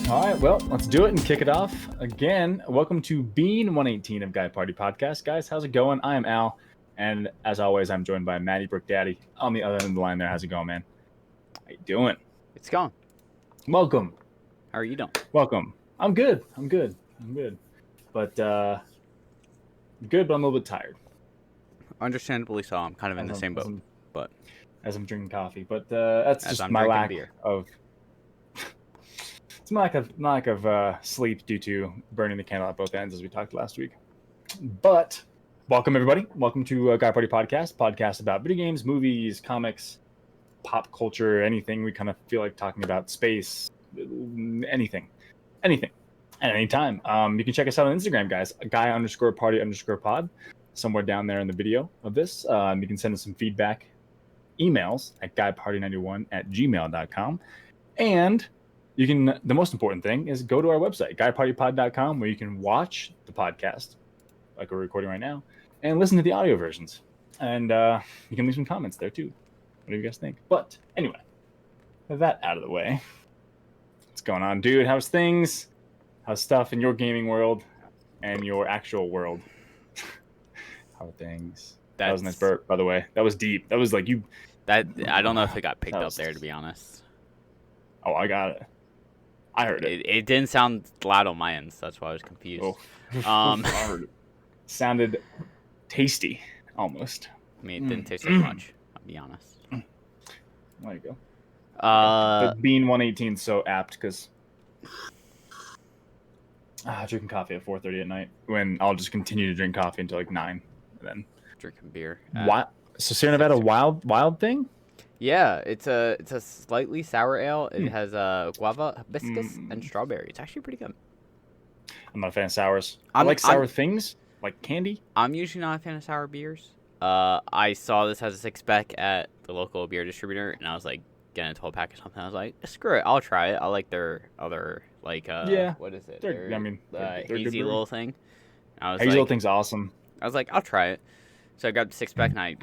All right, well, let's do it and kick it off. Again, welcome to Bean 118 of Guy Party Podcast. Guys, how's it going? I am Al, and as always, I'm joined by Matty Brook Daddy on the other end of the line there. How's it going, man? How you doing? It's going. Welcome. How are you doing? Welcome. I'm good. But, good, but I'm a little bit tired. Understandably so. I'm kind of in the same boat. But as I'm drinking coffee. But that's as just I'm my drinking lack beer. of... It's my lack of sleep due to burning the candle at both ends, as we talked last week. But welcome, everybody. Welcome to Guy Party podcast about video games, movies, comics, pop culture, anything. We kind of feel like talking about space, anything, at any time. You can check us out on Instagram, guys. Guy_party_pod, somewhere down there in the video of this. You can send us some feedback, emails at guyparty91@gmail.com, and you can, the most important thing is go to our website, guypartypod.com, where you can watch the podcast, like we're recording right now, and listen to the audio versions. And you can leave some comments there too. What do you guys think? But anyway, with that out of the way, what's going on, dude? How's things? How's stuff in your gaming world and your actual world? How are things? That was a nice burp, by the way. That was deep. That was like you... I don't know if it got picked up there, to be honest. Oh, I got it. I heard it. It didn't sound loud on my end, so that's why I was confused. Oh. I heard it. Sounded tasty, almost. I mean, it didn't taste like much, I'll be honest. There you go. But Bean 118 is so apt, because drinking coffee at 4:30 at night, when I'll just continue to drink coffee until like 9, and then drinking beer. What? So Sierra Nevada wild thing? Yeah, it's a slightly sour ale. It has guava, hibiscus, and strawberry. It's actually pretty good. I'm not a fan of sours. I like sour things, like candy. I'm usually not a fan of sour beers. I saw this as a 6-pack at the local beer distributor, and I was like, getting a 12-pack or something. I was like, screw it, I'll try it. I like their other, like, what is it? They're hazy little thing. Hazy little thing's awesome. I was like, I'll try it. So I grabbed the 6-pack and I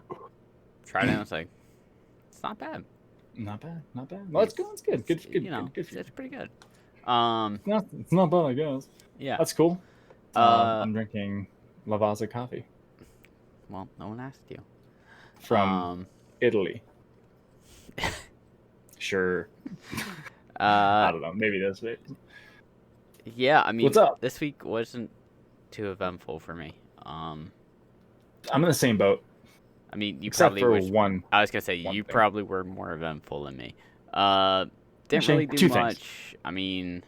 tried it, and I was like, it's not bad. Not bad. Well, it's good. It's good. Good. It's pretty good. It's not bad, I guess. Yeah. That's cool. I'm drinking Lavazza coffee. Well, no one asked you. From Italy. Sure. I don't know. Maybe this week. Yeah, I mean, what's up? This week wasn't too eventful for me. I'm in the same boat. I mean, Except for one. I was gonna say you probably were more eventful than me. Didn't really do much. Things. I mean,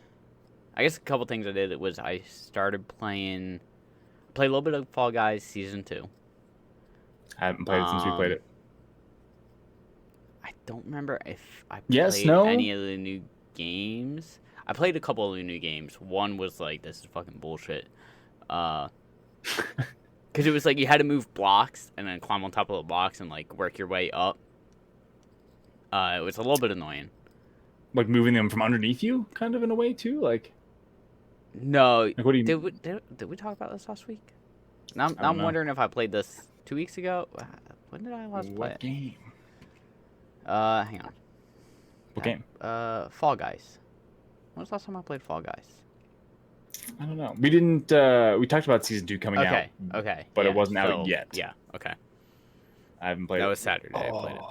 I guess a couple things I did was I started played a little bit of Fall Guys Season 2. I haven't played it since we played it. I don't remember if I played any of the new games. I played a couple of the new games. One was like, this is fucking bullshit. Because it was like you had to move blocks and then climb on top of the blocks and like work your way up. It was a little bit annoying. Like moving them from underneath you, kind of in a way too. Like, no. Like, what do you? Did we talk about this last week? Now I'm wondering if I played this 2 weeks ago. When did I last play it? What game? Hang on. What game? Fall Guys. When was the last time I played Fall Guys? I don't know. We didn't. We talked about Season 2 coming out. Okay. But it wasn't out yet. Yeah. Okay. I haven't played it. That was Saturday. I played it.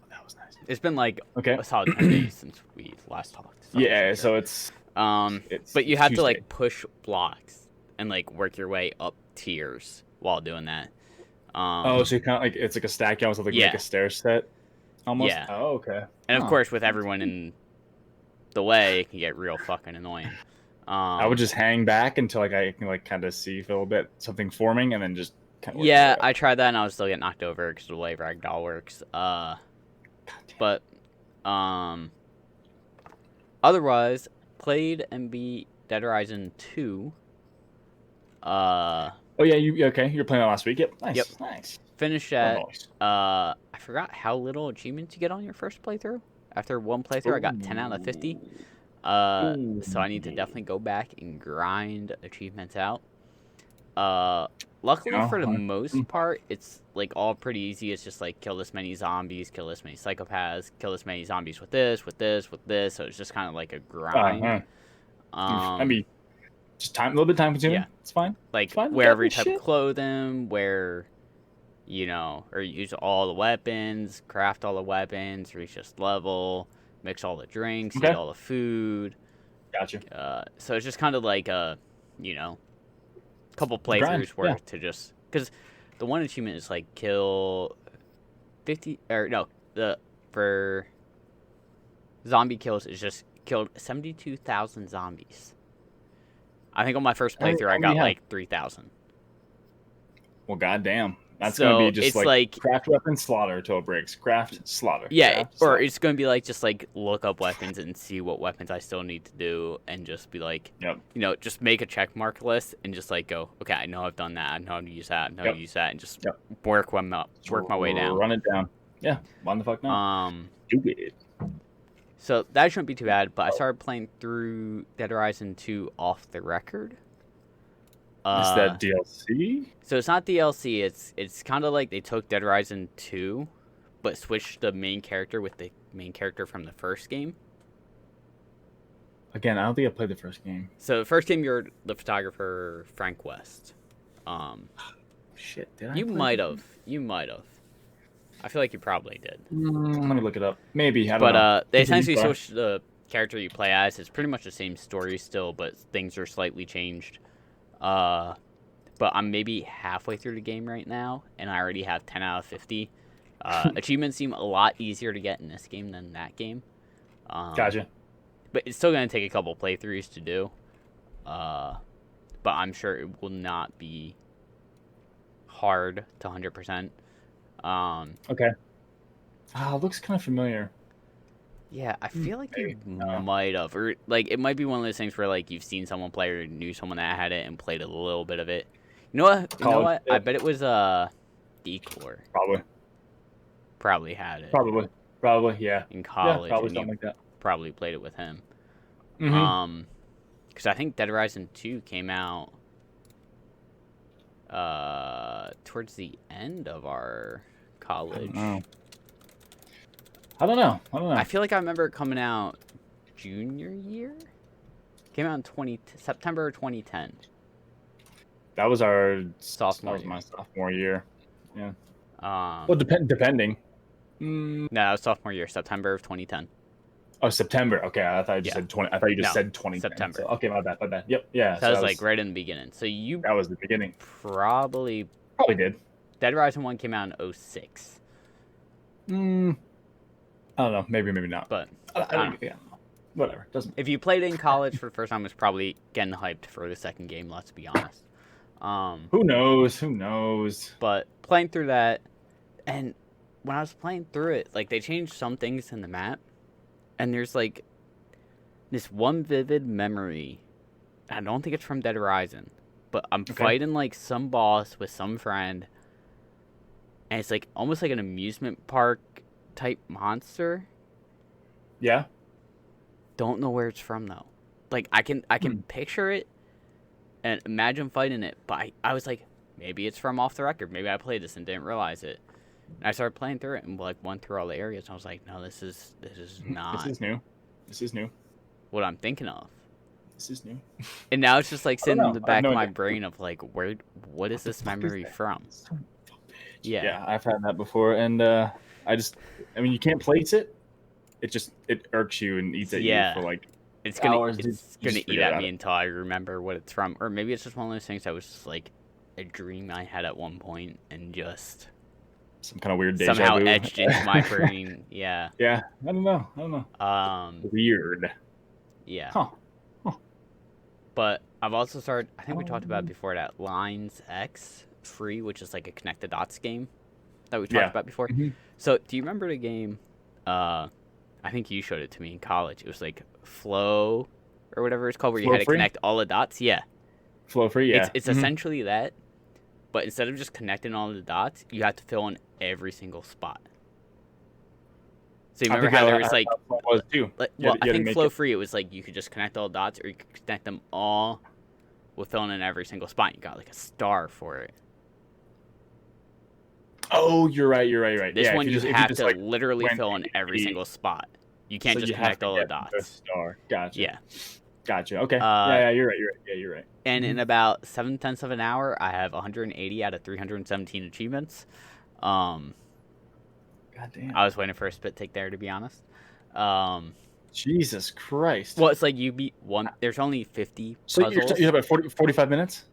That was nice. It's been like a solid 10 days since we last talked. So it's. But you have to like push blocks and like work your way up tiers while doing that. So you kind of like it's like a stack. You almost have like make a stair set. Almost. Yeah. Oh, okay. And of course, with everyone in the way, it can get real fucking annoying. I would just hang back until like I can like kind of see for a little bit something forming, and then just kind of. Yeah, I tried that and I was still getting knocked over because of the way Ragdoll works. But otherwise, played and beat Dead Horizon 2. Oh yeah, you're playing that last week. Yep. Nice. Nice. Finished that. I forgot how little achievements you get on your first playthrough. After one playthrough, I got 10 out of 50. So I need to definitely go back and grind achievements out. Luckily for the most part, it's like all pretty easy. It's just like kill this many zombies, kill this many psychopaths, kill this many zombies with this. So it's just kind of like a grind. I mean, just a little bit time consuming. Yeah. It's fine. Like It's fine. wear Got every this type shit. of clothing, wear, or use all the weapons, craft all the weapons, reach this level, mix all the drinks, eat Okay. all the food. Gotcha. So it's just kind of like a, couple The grind, playthroughs worth to just, because the one achievement is like kill 50 or no for zombie kills is just killed 72,000 zombies. I think on my first playthrough I got like 3,000. Well, goddamn. That's So gonna be just it's like craft weapon slaughter till it breaks. Craft slaughter. yeah, Craft, or slaughter. it's gonna be like just like look up weapons and see what weapons I still need to do, and just be like, Yep. just make a check mark list and just like go, okay, I know I've done that, I know how to use that, I know how to use that, and just work my way down. Run it down. Yeah. Why the fuck not? Do it. So that shouldn't be too bad, but I started playing through Dead Rising 2 off the record. Is that DLC? So it's not DLC. It's kind of like they took Dead Rising 2, but switched the main character with the main character from the first game. Again, I don't think I played the first game. So the first game, you're the photographer Frank West. Shit, did I? You might have. I feel like you probably did. Let me look it up. Maybe. I don't know. They essentially switched the character you play as. It's pretty much the same story still, but things are slightly changed. But I'm maybe halfway through the game right now, and I already have 10 out of 50. Achievements seem a lot easier to get in this game than that game. Gotcha. But it's still going to take a couple playthroughs to do. But I'm sure it will not be hard to 100%. Okay. It looks kind of familiar. Yeah, I feel like you No. might have, or like it might be one of those things where like you've seen someone play or knew someone that had it and played a little bit of it. You know what? I bet it was Decor. Probably had it. Probably, yeah. In college, probably and something you like that. probably played it with him. Mm-hmm. Because I think Dead Rising 2 came out towards the end of our college. I don't know. I feel like I remember it coming out junior year. Came out in September 2010. That was our Sophomore my sophomore year. Yeah. Well, depending. No, that was sophomore year, September of 2010. Oh, September. Okay, I thought you said 20. I thought you just said 20. September. So, okay, my bad. Yep. Yeah. So that was like right in the beginning. So that was the beginning. Probably did. Dead Rising 1 came out in 06. I don't know. Maybe not. But I don't know. Yeah. Whatever. Doesn't. If you played it in college for the first time, it's probably getting hyped for the second game. Let's be honest. Who knows? But playing through that, and when I was playing through it, like they changed some things in the map, and there's like this one vivid memory. I don't think it's from Dead Rising, but I'm fighting like some boss with some friend, and it's like almost like an amusement park type monster. Yeah. Don't know where it's from though. Like I can picture it and imagine fighting it, but I was like, maybe it's from Off the Record. Maybe I played this and didn't realize it. And I started playing through it and like went through all the areas. And I was like, no, this is not. This is new. What I'm thinking of. This is new. And now it's just like sitting in the back of my brain of like, what is this memory from? Yeah, I've had that before, and I mean, you can't place it. It irks you and eats at you for like it's gonna hours. It's gonna eat at me until I remember what it's from, or maybe it's just one of those things that was just like a dream I had at one point and just some kind of weird deja somehow vu. etched into my brain. Yeah. Yeah, I don't know. Weird. Yeah. Huh. But I've also started. I think we talked about it before that Lines X Free, which is like a connect the dots game that we talked about before. Mm-hmm. So do you remember the game? I think you showed it to me in college. It was like Flow or whatever it's called, where you had to connect all the dots. Yeah. Flow Free. Yeah. It's essentially that, but instead of just connecting all the dots, you have to fill in every single spot. So you remember how there was like, I think Flow Free, it was like you could just connect all the dots, or you could connect them all with filling in every single spot. You got like a star for it. Oh, you're right. This one you have to like literally fill in every single spot. You can't just connect all the dots. Star. Gotcha. Yeah. Gotcha. Okay. Uh, Yeah, you're right. You're right. Yeah, you're right. and in about 7/10 of an hour, I have 180 out of 317 achievements. Um, God damn. I was waiting for a spit take there, to be honest. Um, Jesus Christ. well, it's like you beat one. There's only 50 So puzzles. you're about 45 minutes?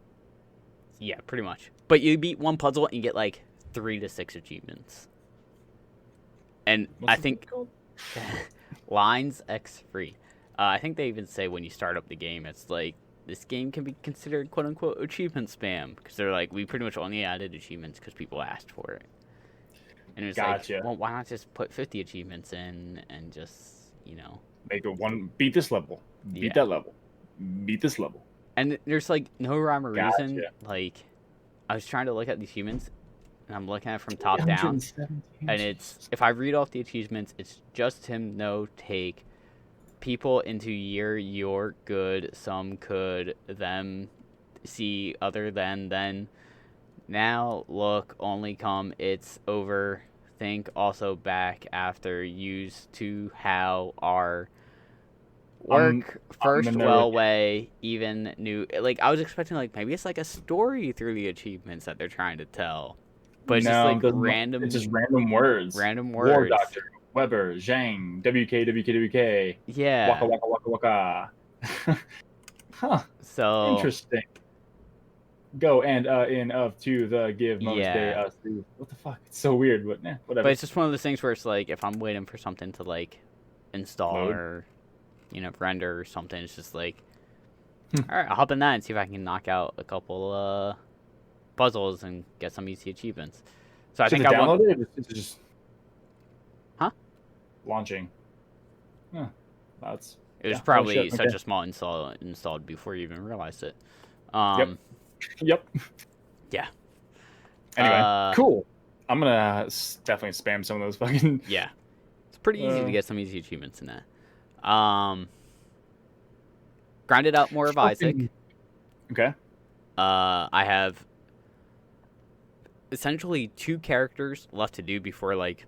Yeah, pretty much. But you beat one puzzle and you get like 3 to 6 achievements. And What's I the think called? Lines X free. I think they even say when you start up the game, it's like this game can be considered "quote unquote" achievement spam because they're like, we pretty much only added achievements because people asked for it. And it's Gotcha. like, well, why not just put 50 achievements in and just, Make it one. Beat this level. Beat Yeah. that level. Beat this level. And there's like no rhyme or reason. Gotcha. Like, I was trying to look at the achievements, and I'm looking at it from top down. 317. And it's, if I read off the achievements, it's just him, no take. People into you're good, some could, them, see, other than, then. Now, look, only come, it's over. Think, also back, after, used to, how, are. Work, first, well, way, even, new. Like, I was expecting, like, maybe it's like a story through the achievements that they're trying to tell. But it's just like random. It's just random words. Random words. War Doctor, Weber, Zhang, WK. Yeah. Waka. Huh. So. Interesting. Go and in of to the give most Yeah. day us. What the fuck? It's so weird, but whatever. But it's just one of those things where it's like, if I'm waiting for something to like install Load. or, render or something, it's just like, all right, I'll hop in that and see if I can knock out a couple puzzles and get some easy achievements. So I think I download it. It's just launching. Huh. That's it was yeah, probably oh, shit, such okay. a small installed before you even realized it. Yep. Yeah. Anyway, cool. I'm gonna definitely spam some of those fucking. Yeah, it's pretty easy to get some easy achievements in that. Grinded out more of Isaac. Okay. I have essentially 2 characters left to do before like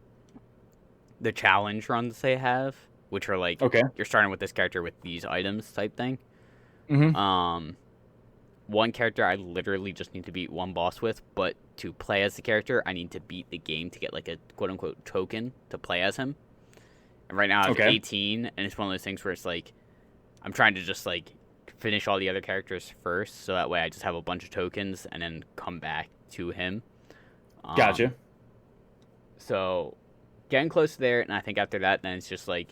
the challenge runs they have, which are like, Okay. you're starting with this character with these items type thing. Mm-hmm. One character I literally just need to beat one boss with, but to play as the character, I need to beat the game to get like a quote unquote token to play as him. And right now I have 18, and it's one of those things where it's like, I'm trying to just like finish all the other characters first, so that way I just have a bunch of tokens and then come back to him. Gotcha. So getting close to there, and I think after that, then it's just like,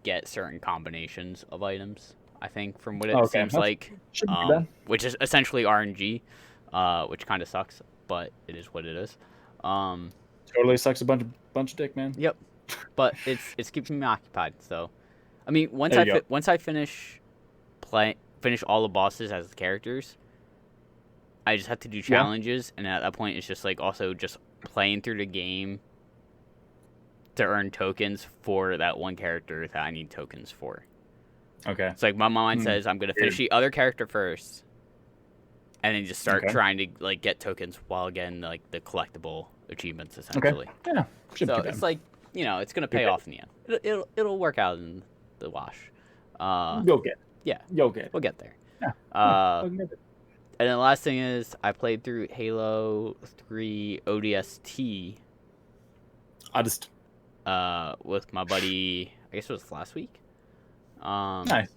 get certain combinations of items. I think from what it seems like, which is essentially RNG, which kind of sucks, but it is what it is. Totally sucks a bunch of dick, man. Yep, but it's keeping me occupied. So, I mean, once I finish all the bosses as the characters, I just have to do challenges, and at that point, it's just like also just playing through the game to earn tokens for that one character that I need tokens for. Okay. It's like my mind says I'm gonna finish the other character first, and then just start trying to like get tokens while getting like the collectible achievements essentially. Okay. Yeah. So it's like it's gonna pay off in the end. It'll work out in the wash. You'll get it. Yeah. You'll get it. We'll get there. Yeah. And then the last thing is I played through Halo 3 ODST. With my buddy. I guess it was last week. Nice.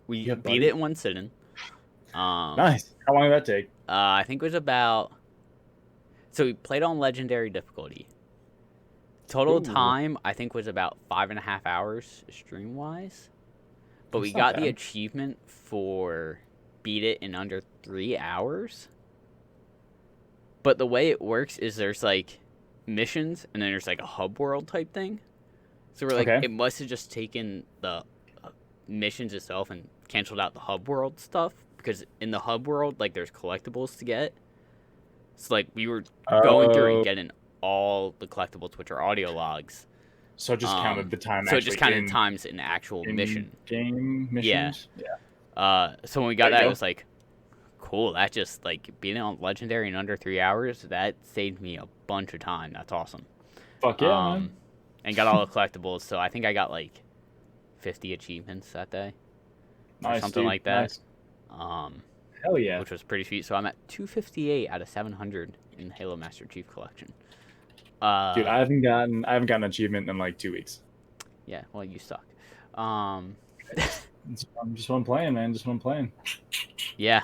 We beat it in one sitting. Nice. How long did that take? I think it was about. So we played on legendary difficulty. Total time I think was about 5.5 hours stream wise, but we got the achievement for beat it in under 3 hours. But the way it works is there's like missions and then there's like a hub world type thing. So we're like, it must have just taken the missions itself and canceled out the hub world stuff, because in the hub world, like, there's collectibles to get. So, like, we were going through and getting all the collectibles, which are audio logs. So it just counted the time. So it just counted times in actual mission. Game missions? Yeah. So when we got that, it was like, cool. That just, like, being on Legendary in under 3 hours, that saved me a bunch of time. That's awesome. Fuck yeah, man. And got all the collectibles, so I think I got, like, 50 achievements that day. or something dude. like that. Nice. Hell yeah. Which was pretty sweet. So I'm at 258 out of 700 in the Halo Master Chief Collection. Dude, I haven't gotten an achievement in like 2 weeks. Yeah, well, you suck. Just what I'm playing, man. Just what I'm playing. Yeah,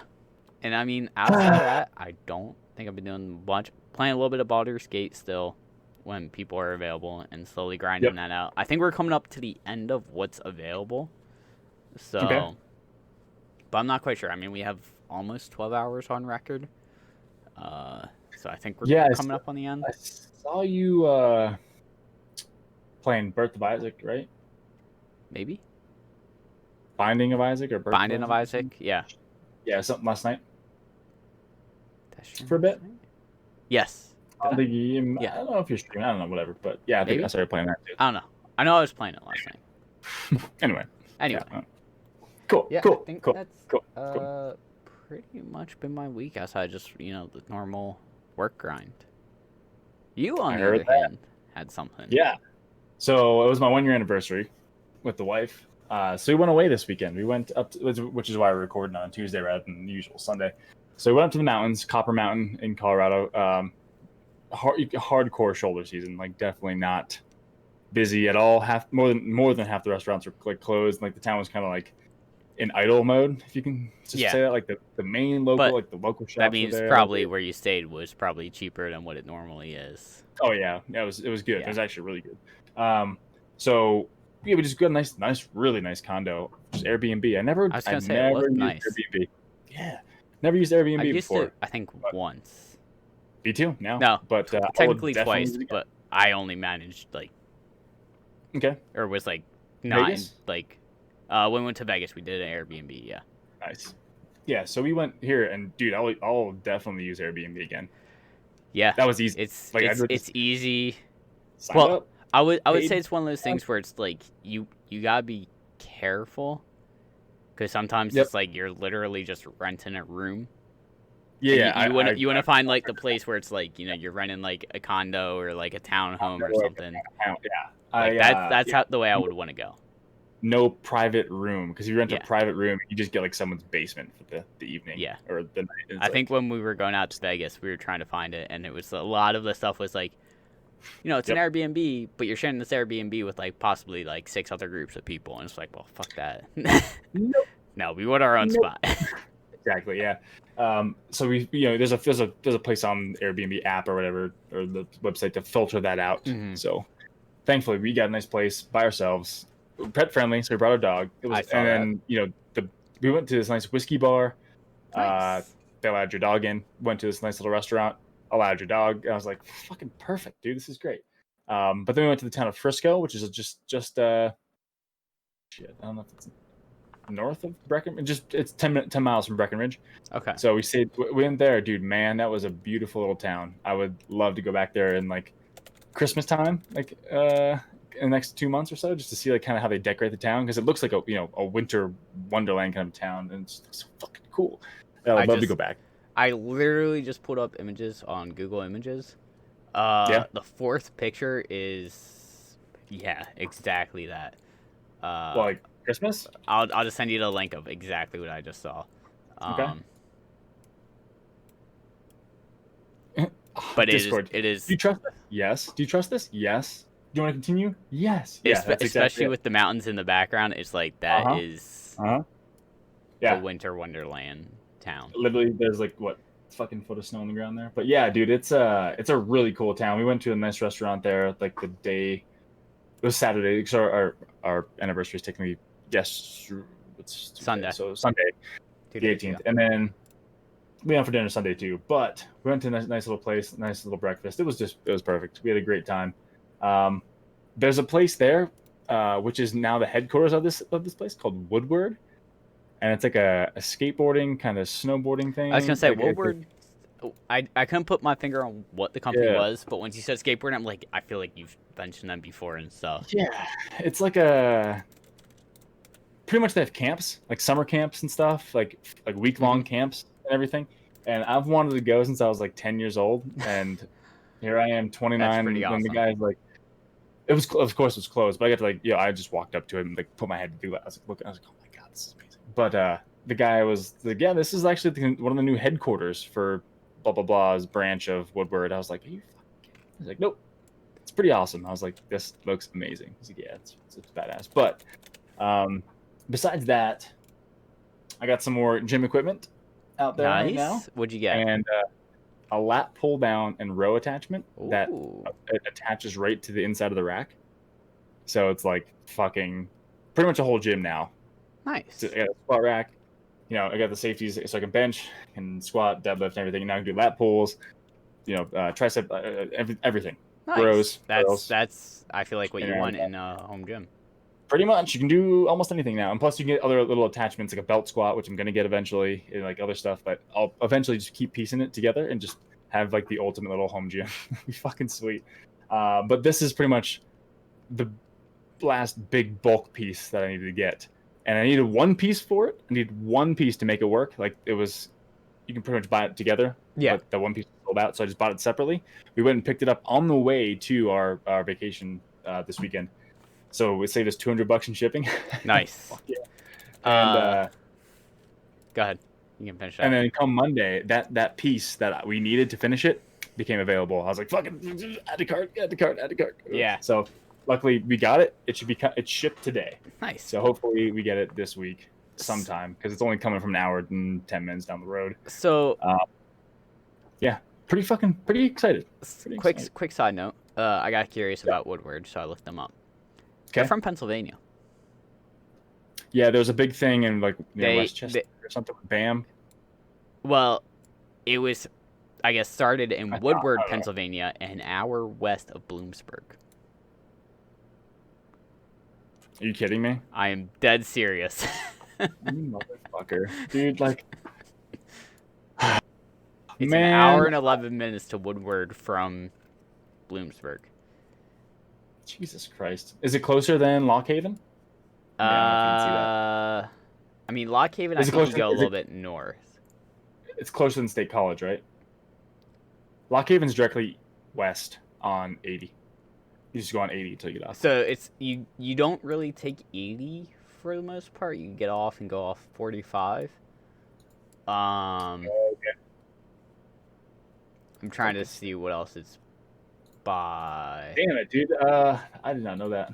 and I mean, outside of that, I don't think I've been doing much. Playing a little bit of Baldur's Gate still, when people are available, and slowly grinding that out. I think we're coming up to the end of what's available. So, Okay. but I'm not quite sure. I mean, we have almost 12 hours on record. So I think we're coming up on the end. I saw you playing Birth of Isaac, right? Maybe. Binding of Isaac or Birth Binding of Isaac, yeah. Yeah, something last night. That's For a bit. Yes. I don't know if you're streaming. I don't know, whatever. But yeah, I think I started playing that too. I don't know. I know I was playing it last night. Anyway. Yeah. Cool. Yeah, cool. I think cool. that's cool. pretty much been my week outside just, the normal work grind. You, on the other hand, had something. Yeah. So it was my 1-year anniversary with the wife. So we went away this weekend. We went up, which is why we're recording on Tuesday rather than the usual Sunday. So we went up to the mountains, Copper Mountain in Colorado. Hardcore shoulder season, like definitely not busy at all. More than half the restaurants were like closed. Like the town was kind of like in idle mode, if you can just say that. Like the main local, the local shops. That means probably where you stayed was probably cheaper than what it normally is. Oh yeah, it was good. Yeah. It was actually really good. So yeah, we just got a nice, really nice condo, just Airbnb. I never used Airbnb. Yeah, never used Airbnb before. I think once. Me too. No, but technically twice. But I only managed or was not Vegas? when we went to Vegas, we did an Airbnb. Yeah. Nice. Yeah, so we went here, and dude, I'll definitely use Airbnb again. Yeah, that was easy. It's easy. Well, I would say it's one of those things where it's like you gotta be careful, because sometimes it's like you're literally just renting a room. Yeah, you want to find like the place where it's like you're renting like a condo or like a townhome or something. Yeah, that's the way I would want to go. No private room, because if you rent a private room, you just get like someone's basement for the evening. Yeah, or the night. I think when we were going out to Vegas, we were trying to find it, and it was a lot of the stuff was like, it's an Airbnb, but you're sharing this Airbnb with like possibly like 6 other groups of people, and it's like, well, fuck that. No, we want our own spot. Exactly. Yeah. So we, there's a place on Airbnb app or whatever, or the website to filter that out. Mm-hmm. So thankfully we got a nice place by ourselves, pet friendly. So we brought our dog. We went to this nice whiskey bar. Nice. They allowed your dog in. Went to this nice little restaurant. Allowed your dog. And I was like, fucking perfect, dude. This is great. But then we went to the town of Frisco, which is just I don't know if it's north of Breckenridge. It's 10 miles from Breckenridge. Okay. So we went there, dude. Man, that was a beautiful little town. I would love to go back there in like Christmas time, like in the next 2 months or so, just to see like kind of how they decorate the town, because it looks like a winter wonderland kind of town, and it's so fucking cool. I'd love to go back. I literally just put up images on Google Images. The 4th picture is exactly that. Like Christmas? I'll just send you the link of exactly what I just saw. Okay. But Discord. it is. Do you trust this? Yes. Do you trust this? Yes. Do you want to continue? Yes. Yeah. Especially with the mountains in the background, it's like that is a winter wonderland town. Literally, there's like fucking foot of snow on the ground there. But yeah, dude, it's a really cool town. We went to a nice restaurant there like the day. It was Saturday, because our anniversary is technically it's Sunday. So Sunday, the 18th, and then we went for dinner Sunday too. But we went to a nice little place, nice little breakfast. It was perfect. We had a great time. There's a place there, which is now the headquarters of this place, called Woodward, and it's like a skateboarding kind of snowboarding thing. I was gonna say Woodward. I couldn't put my finger on what the company was, but once you said skateboarding, I'm like, I feel like you've mentioned them before and stuff. Yeah, it's like pretty much they have camps, like summer camps and stuff, like week-long camps and everything. And I've wanted to go since I was like 10 years old, and here I am, 29. That's when the guy's like, of course it was closed, but I got to I just walked up to him and like put my head to do that. I was like, oh my god, this is amazing. But the guy was like, yeah, this is actually one of the new headquarters for blah blah blah's branch of Woodward. I was like, are you fucking kidding? He's like, nope, it's pretty awesome. I was like, this looks amazing. He's like, yeah, it's badass. But besides that, I got some more gym equipment out there right now. Nice. What'd you get? And a lat pull down and row attachment that Ooh. it attaches right to the inside of the rack. So it's like fucking pretty much a whole gym now. Nice. So I got a squat rack. You know, I got the safeties so I can bench and squat, deadlift, and everything. And now I can do lat pulls. You know, tricep, everything. Nice. Rows. That's I feel like what you Yeah. want in a home gym. Pretty much, you can do almost anything now, and plus you can get other little attachments like a belt squat, which I'm gonna get eventually, and like other stuff. But I'll eventually just keep piecing it together and just have like the ultimate little home gym. It'd be fucking sweet. But this is pretty much the last big bulk piece that I needed to get, and I needed one piece for it. I needed one piece to make it work. Like it was, you can pretty much buy it together. Yeah. But the one piece was sold out, so I just bought it separately. We went and picked it up on the way to our vacation this weekend. So it saved us $200 in shipping. Nice. Fuck yeah. And Go ahead. You can finish that. and then come Monday, that piece that we needed to finish it became available. I was like, "Fucking add to cart, add to cart, add to cart." Yeah. So luckily we got it. It should be it's shipped today. Nice. So hopefully we get it this week sometime because it's only coming from an hour and 10 minutes down the road. So Pretty excited. quick side note. I got curious about Woodward, so I looked them up. Okay. They're from Pennsylvania. Yeah, there was a big thing in like near They- Westchester or something with BAM. Well, it was, I guess, started in Woodward, I don't know. Pennsylvania, an hour west of Bloomsburg. Are you kidding me? I am dead serious. You motherfucker. Dude, like It's man, an hour and 11 minutes to Woodward from Bloomsburg. Jesus Christ. Is it closer than Lock Haven? Yeah, I can see that. I mean, Lock Haven, I Is it think you closer- go a is little it- bit north. It's closer than State College, right? Lock Haven's directly west on 80. You just go on 80 until you get off. So it's you don't really take 80 for the most part. You get off and go off 45. I'm trying to see what else it's by. Damn it, dude. I did not know that.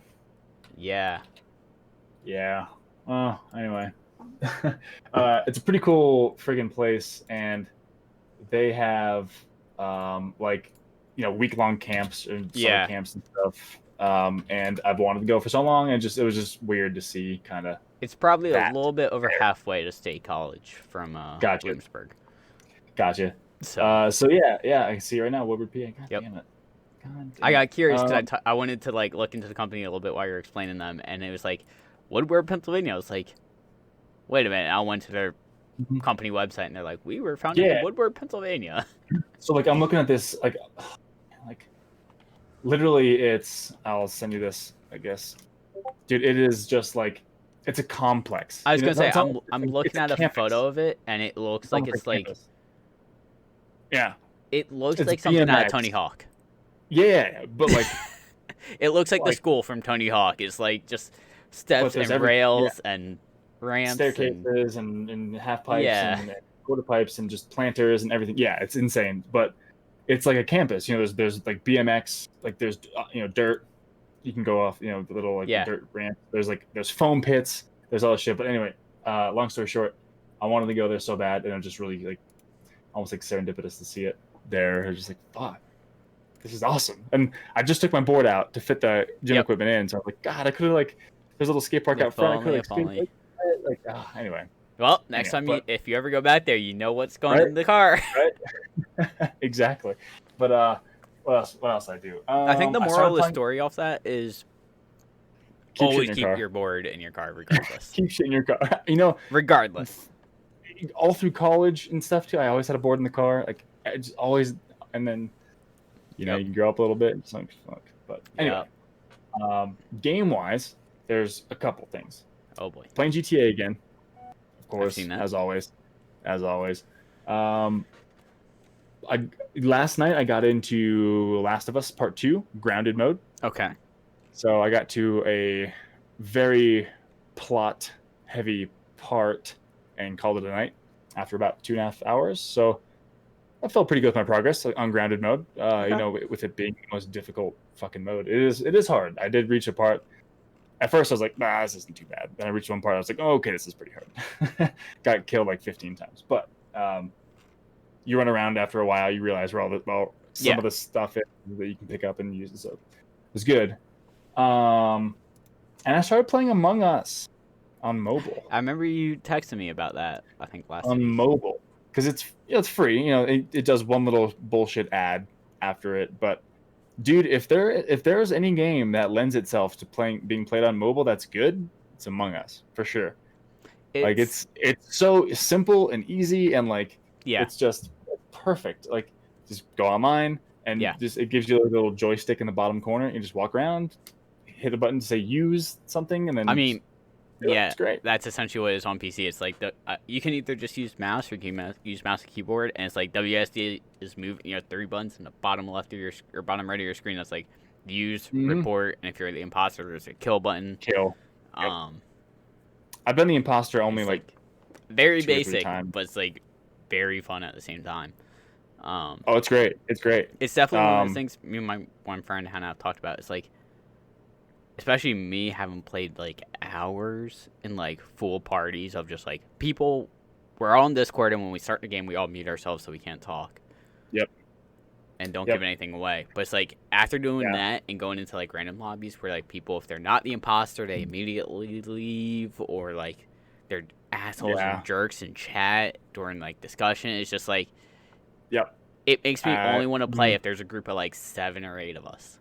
Yeah. Yeah. Anyway. It's a pretty cool friggin' place, and they have like, you know, week-long camps and summer Yeah. camps and stuff. And I've wanted to go for so long, and it was just weird to see kind of. It's probably That. a little bit over halfway to State College from Gotcha. Bloomsburg. Gotcha. So So yeah, I can see right now Woodward, PA. God Yep. damn it. God I damn got curious Um, because I wanted to like look into the company a little bit while you were explaining them, and it was like Woodward, Pennsylvania. I was like, wait a minute. I went to their Mhm. company website, and they're like, we were founded in Yeah. Woodward, Pennsylvania. So like I'm looking at this like literally I'll send you this, I guess. Dude, it is just like it's a complex. I was You know, gonna say it's I'm it's looking at a campus. photo of it, and it looks like almost it's like campus. Yeah. it looks It's like something out BMX. of Tony Hawk. Yeah, but like It looks like the Like- school from Tony Hawk. It's like just steps there's and rails and ramps. And, staircases and half pipes Yeah. and quarter pipes and just planters and everything. Yeah, it's insane. But it's like a campus. You know, there's like BMX, like there's you know, dirt. You can go off, you know, the little like Yeah. dirt ramp. There's foam pits. There's all this shit. But anyway, long story short, I wanted to go there so bad, and I'm just really like almost like serendipitous to see it there. I was just like, fuck, this is awesome. And I just took my board out to fit the gym Yep. equipment in. So I was like, God, I could have like there's a little skate park If out front. I could only, have if only. anyway. Well, next Yeah, time if you ever go back there, you know what's going Right? in the car. Exactly. But what else I do? I think the I moral started of the playing- story off that is Keep shit always in keep your car. your board in your car, regardless. Keep shit in your car. You know, Regardless. all through college and stuff too. I always had a board in the car. Like I just always, and then you know, Yep. you can grow up a little bit. It's like fuck. But anyway, game wise, there's a couple things. Oh boy. Playing GTA again, of course, seen that. as always. Last night I got into Last of Us Part 2 grounded mode. Okay. So I got to a very plot heavy part and called it a night after about 2.5 hours. So I felt pretty good with my progress, like ungrounded mode. Okay. You know, with it being the most difficult fucking mode, it is hard. I did reach a part. At first, I was like, nah, this isn't too bad. Then I reached one part, I was like, oh, okay, this is pretty hard. Got killed like 15 times. But you run around after a while, you realize where some of the stuff is that you can pick up and use. So it was good. And I started playing Among Us on mobile. I remember you texted me about that, I think last on week. mobile. Because it's free. You know, it does one little bullshit ad after it, but dude, if there's any game that lends itself to being played on mobile that's good, it's Among Us for sure. It's so simple and easy, and like it's just perfect. Like just go online and just it gives you a little joystick in the bottom corner. You just walk around, hit a button to say use something, and then yeah, it's great. That's essentially what it is on PC. It's like you can either just use mouse or you can use mouse and keyboard, and it's like WSD is moving. You know, 3 buttons in the bottom left of your or bottom right of your screen. That's like use, report, and if you're the imposter, there's a kill button. Kill. I've been the imposter only like very basic, but it's like very fun at the same time. It's great. It's great. It's definitely one of those things. Me and my one friend Hannah have talked about. It's like, especially me having played like hours in like full parties of just like people. We're all in Discord, and when we start the game, we all mute ourselves so we can't talk. Yep. And don't give anything away. But it's like after doing that and going into like random lobbies where like people, if they're not the imposter, they immediately leave, or like they're assholes and jerks in chat during like discussion. It's just like, it makes me only want to play if there's a group of like 7 or 8 of us.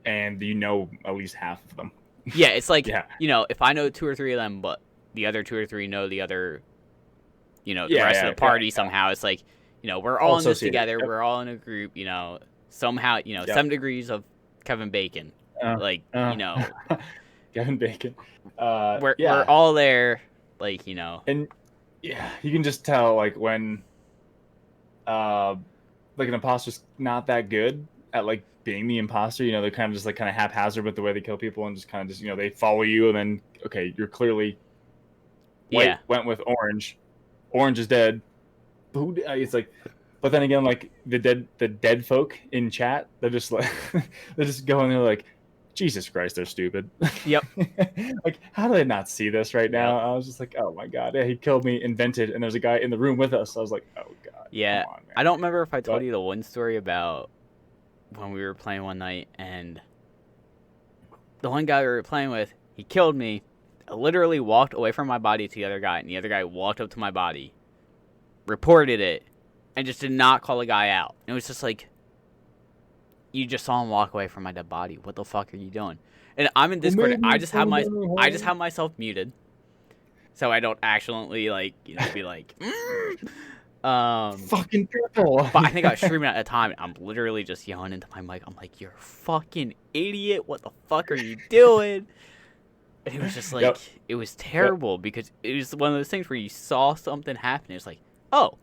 And you know at least half of them. Yeah, it's like, you know, if I know 2 or 3 of them, but the other 2 or 3 know the other, you know, the rest of the party somehow, it's like, you know, we're all in this together. We're all in a group, you know, somehow, you know, 7 degrees of Kevin Bacon. You know. Kevin Bacon. We're all there, like, you know. And, you can just tell, like, when, like, an imposter's not that good at, like, being the imposter. You know, they're kind of just, like, kind of haphazard with the way they kill people and just kind of just, you know, they follow you and then, okay, you're clearly white went with orange. Orange is dead. It's like, but then again, like the dead folk in chat, they're just like they're just going there like, Jesus Christ, they're stupid. Yep. Like, how do they not see this right now? I was just like, oh my god, he killed me, invented, and there's a guy in the room with us. I was like, oh god. Yeah. Come on, man. I don't remember if I told you the one story about when we were playing one night and the one guy we were playing with, he killed me. I literally walked away from my body to the other guy, and the other guy walked up to my body, reported it, and just did not call the guy out. And it was just like, you just saw him walk away from my dead body. What the fuck are you doing? And I'm in Discord. I just have myself muted, so I don't accidentally like, you know, be like, fucking people. But I think I was streaming at a time, and I'm literally just yelling into my mic. I'm like, you're a fucking idiot. What the fuck are you doing? And it was just like, it was terrible because it was one of those things where you saw something happen. It's like, oh,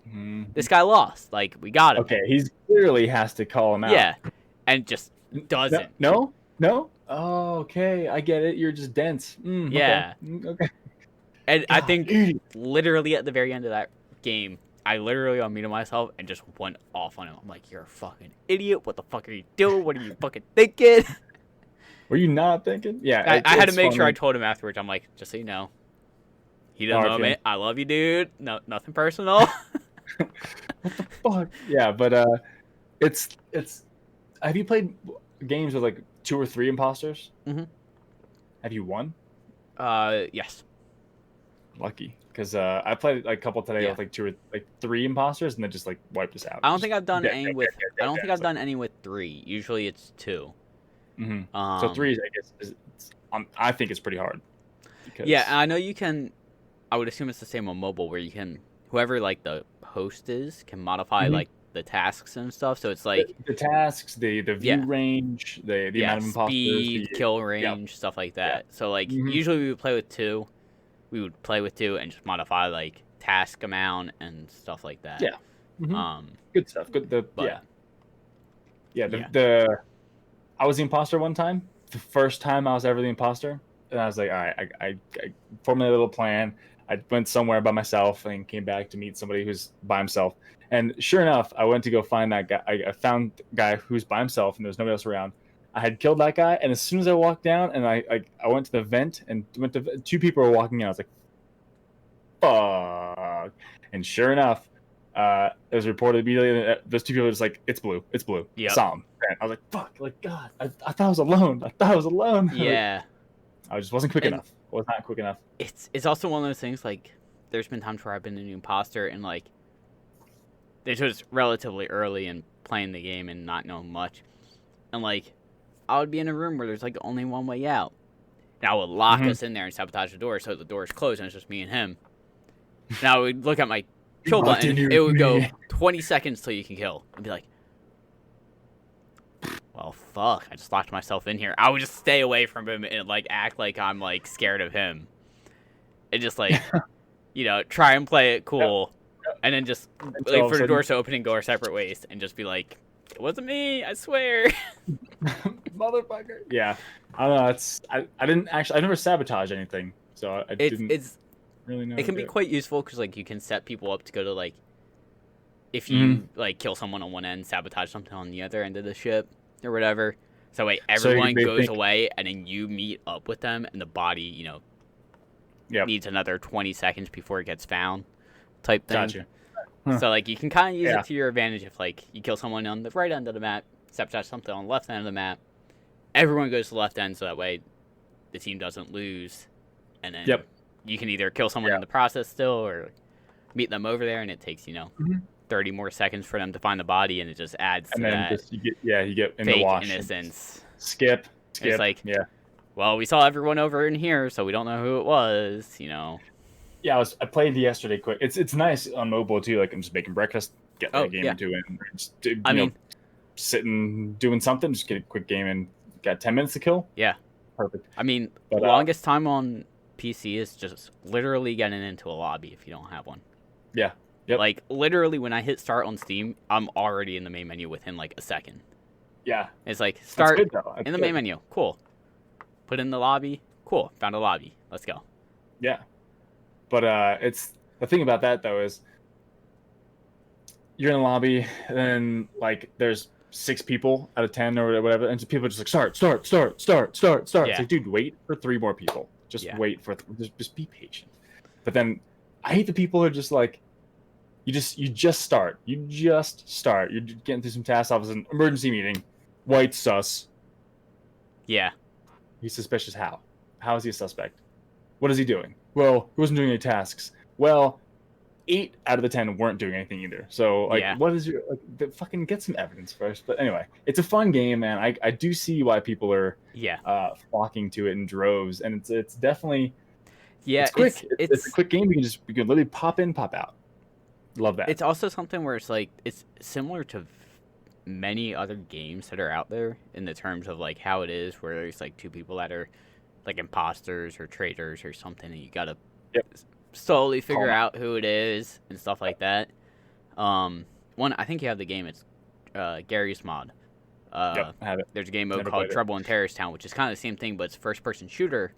this guy lost. Like, we got him. Okay, he clearly has to call him out. Yeah, and just doesn't. No? Oh, okay, I get it. You're just dense. Yeah. Okay. And God, I think literally at the very end of that game, I literally unmuted myself and just went off on him. I'm like, you're a fucking idiot. What the fuck are you doing? What are you fucking thinking? Were you not thinking? Yeah. I had to make sure I told him afterwards. I'm like, just so you know, he doesn't know me. I love you, dude. No, nothing personal. What the fuck? Yeah, but it's. Have you played games with like 2 or 3 imposters? Mm-hmm. Have you won? Yes. Lucky, because I played like a couple today with like 2 or like 3 imposters, and then just like wiped us out. I don't think I've done any with. I don't think I've done any with 3. Usually it's 2. Mm-hmm. So 3, I guess, I think it's pretty hard. Yeah, I know you can. I would assume it's the same on mobile, where you can, whoever like the host is, can modify like the tasks and stuff. So it's like the tasks, the view range, the amount of imposters, speed, kill range, stuff like that. So like usually we would play with 2. We would play with 2 and just modify like task amount and stuff like that. Yeah. Mm-hmm. Good stuff. Good. I was the imposter one time. The first time I was ever the imposter, and I was like, all right, I formulated a little plan. I went somewhere by myself and came back to meet somebody who's by himself. And sure enough, I went to go find that guy. I found the guy who's by himself and there's nobody else around. I had killed that guy, and as soon as I walked down and I went to the vent and went to two people were walking in, I was like, fuck. And sure enough, it was reported immediately that those two people were just like, it's blue. Yep. Saw him. And I was like, fuck, like, God, I thought I was alone. Yeah. I just wasn't quick And- enough. I was not quick enough. It's also one of those things, like, there's been times where I've been an imposter and, like, this was relatively early in playing the game and not knowing much. And, like, I would be in a room where there's, like, only one way out. And I would lock us in there and sabotage the door so the door is closed and it's just me and him. And I would look at my kill Locked button, in it would go me. 20 seconds till you can kill. I'd be like, well, fuck, I just locked myself in here. I would just stay away from him and, like, act like I'm, like, scared of him. And just, like, you know, try and play it cool. And then just Until wait all of for a the sudden- doors to open and go our separate ways. And just be like, it wasn't me, I swear. Motherfucker. Yeah. I don't know. I didn't actually, I never sabotaged anything. So I didn't It's really know. it can be quite useful because, like, you can set people up to go to, like, if you like kill someone on one end, sabotage something on the other end of the ship or whatever. So wait, everyone they goes think- away and then you meet up with them, and the body, you know, Yep. needs another 20 seconds before it gets found, type thing. Gotcha. Huh. So like you can kind of use Yeah. it to your advantage if like you kill someone on the right end of the map, sabotage something on the left end of the map. Everyone goes to the left end, so that way the team doesn't lose, and then Yep. you can either kill someone Yeah. in the process still, or meet them over there, and it takes 30 more seconds for them to find the body, and it just adds to And then that just you get in the fake wash. innocence. Skip. It's like, yeah. well, we saw everyone over in here, so we don't know who it was, you know. Yeah, I played yesterday quick. It's nice on mobile too. Like I'm just making breakfast, get Oh, that game yeah. into it, and just you I know, mean, sitting doing something, just get a quick game and got 10 minutes to kill. yeah. Perfect. I mean, But, longest time on PC is just literally getting into a lobby if you don't have one. Yeah. Yep. Like, literally, when I hit start on Steam, I'm already in the main menu within, like, a second. Yeah. It's like, That's start good, though. That's in the good. main menu. Cool. Put in the lobby. Cool. Found a lobby. Let's go. Yeah. But it's the thing about that though is you're in a lobby and then like there's 6 people out of 10 or whatever, and people are just like start. It's Yeah. like, dude, wait for 3 more people. Just Yeah. wait for just be patient. But then I hate the people who are just like you just start. You're getting through some tasks. Office an emergency meeting. White sus. Yeah. He's suspicious. How is he a suspect? What is he doing? Well, he wasn't doing any tasks. Well, 8 out of the 10 weren't doing anything either. So, like, Yeah. what is your fucking get some evidence first? But anyway, it's a fun game, man. I do see why people are Yeah. flocking to it in droves, and it's definitely Yeah. it's quick. It's a quick game. You can literally pop in, pop out. Love that. It's also something where it's like, it's similar to many other games that are out there in the terms of like how it is, where there's like 2 people that are like imposters or traitors or something, and you gotta Yep. slowly figure Call 'em out who it is and stuff like that. One, I think you have the game. It's Gary's Mod. Yep, I have it. There's a game mode Never called played it. Trouble in Terrorist Town, which is kind of the same thing, but it's a first-person shooter.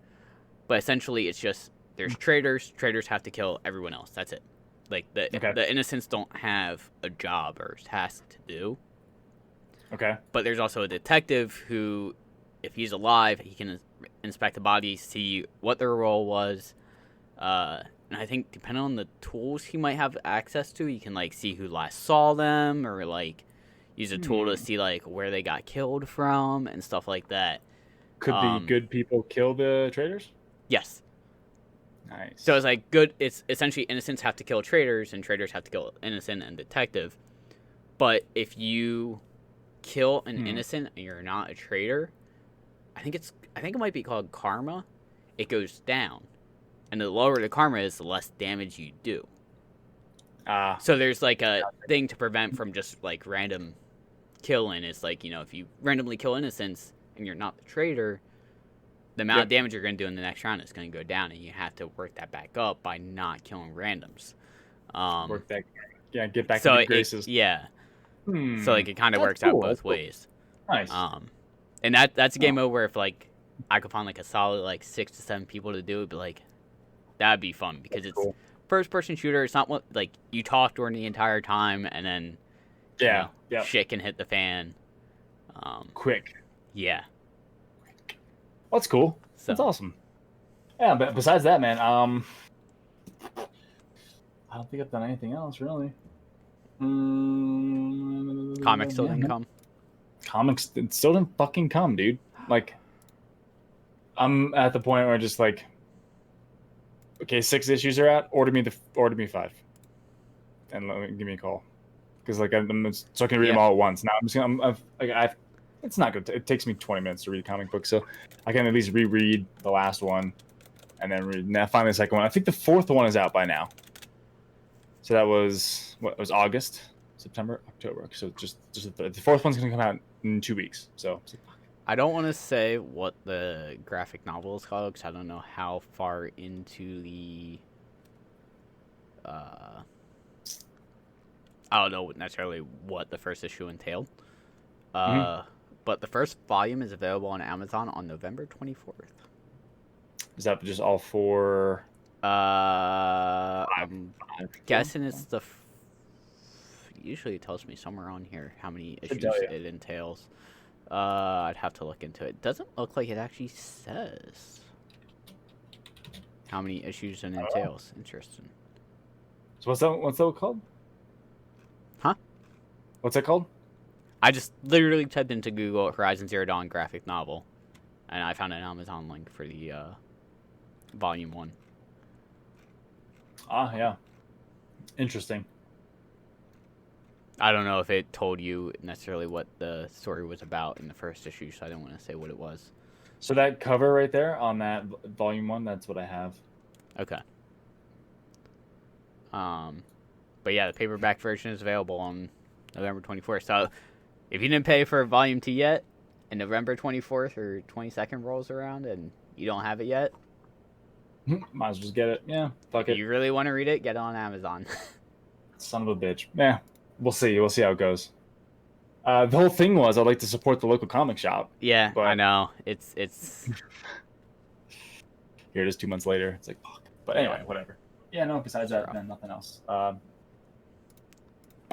But essentially, it's just there's traitors. Traitors have to kill everyone else. That's it. Like Okay. the innocents don't have a job or task to do. Okay. But there's also a detective who, if he's alive, he can inspect the body, see what their role was. And I think depending on the tools he might have access to, he can like see who last saw them, or like use a tool to see like where they got killed from and stuff like that. Could the good people kill the traitors? Yes. Nice. So it's like good. It's essentially innocents have to kill traitors, and traitors have to kill innocent and detective. But if you kill an innocent and you're not a traitor, I think it might be called karma. It goes down, and the lower the karma is, the less damage you do. So there's like a thing to prevent from just like random killing. It's like, you know, if you randomly kill innocents and you're not the traitor, the amount of damage you're going to do in the next round is going to go down, and you have to work that back up by not killing randoms. Work that. Yeah, get back so into it, graces. yeah. So like it kind of That's works out cool, both that's cool. ways. Nice. And that's a game mode where if like I could find like a solid like 6 to 7 people to do it, but like that'd be fun because it's Cool. first person shooter. It's not what like you talk during the entire time and then Yeah. Yeah. shit can hit the fan. Quick. Yeah. That's cool. So That's awesome. Yeah, but besides that, man, I don't think I've done anything else really. comics still Yeah, didn't man. come. Comics it still didn't fucking come, dude. Like, I'm at the point where just like, okay, 6 issues are out. Order me 5, and give me a call, because like so I can read them all at once. Now I'm just gonna, it's not good. It takes me 20 minutes to read a comic book, so I can at least reread the last one, and then find the second one. I think the 4th one is out by now. So that was what? It was August, September, October. So just the 4th one's gonna come out in 2 weeks. So I don't want to say what the graphic novel is called because I don't know how far into the. I don't know necessarily what the first issue entailed. But the first volume is available on Amazon on November 24th. is that just all for? I'm guessing it's the. Usually it tells me somewhere on here how many issues it entails. I'd have to look into it. Doesn't look like it actually says how many issues it entails. Interesting. So what's that called? Huh? What's that called? I just literally typed into Google Horizon Zero Dawn graphic novel, and I found an Amazon link for the volume 1. Ah, yeah. Interesting. I don't know if it told you necessarily what the story was about in the first issue, so I didn't want to say what it was. So that cover right there on that volume 1, that's what I have. Okay. But yeah, the paperback version is available on November 24th. So if you didn't pay for volume 2 yet, and November 24th or 22nd rolls around and you don't have it yet, might as well just get it. Yeah, fuck if it. you really want to read it, get it on Amazon. Son of a bitch. Yeah, we'll see. We'll see how it goes. The whole thing was I'd like to support the local comic shop. Yeah, but I know. It's here it is 2 months later. It's like, fuck. But anyway, whatever. Yeah, no, besides that, then nothing else. I'm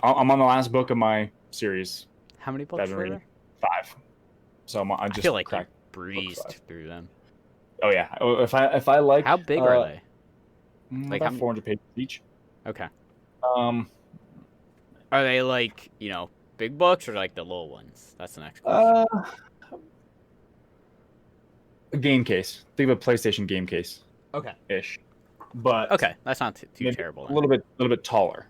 on the last book of my series. How many books were there? 5. So I just feel like you cracked breezed through them. Oh yeah. If I like, how big are they? Like about 400 pages each. Okay. Are they like big books or like the little ones? That's the next question. A game case. Think of a PlayStation game case. Okay. Ish. But okay, that's not too terrible. Then. A little bit taller.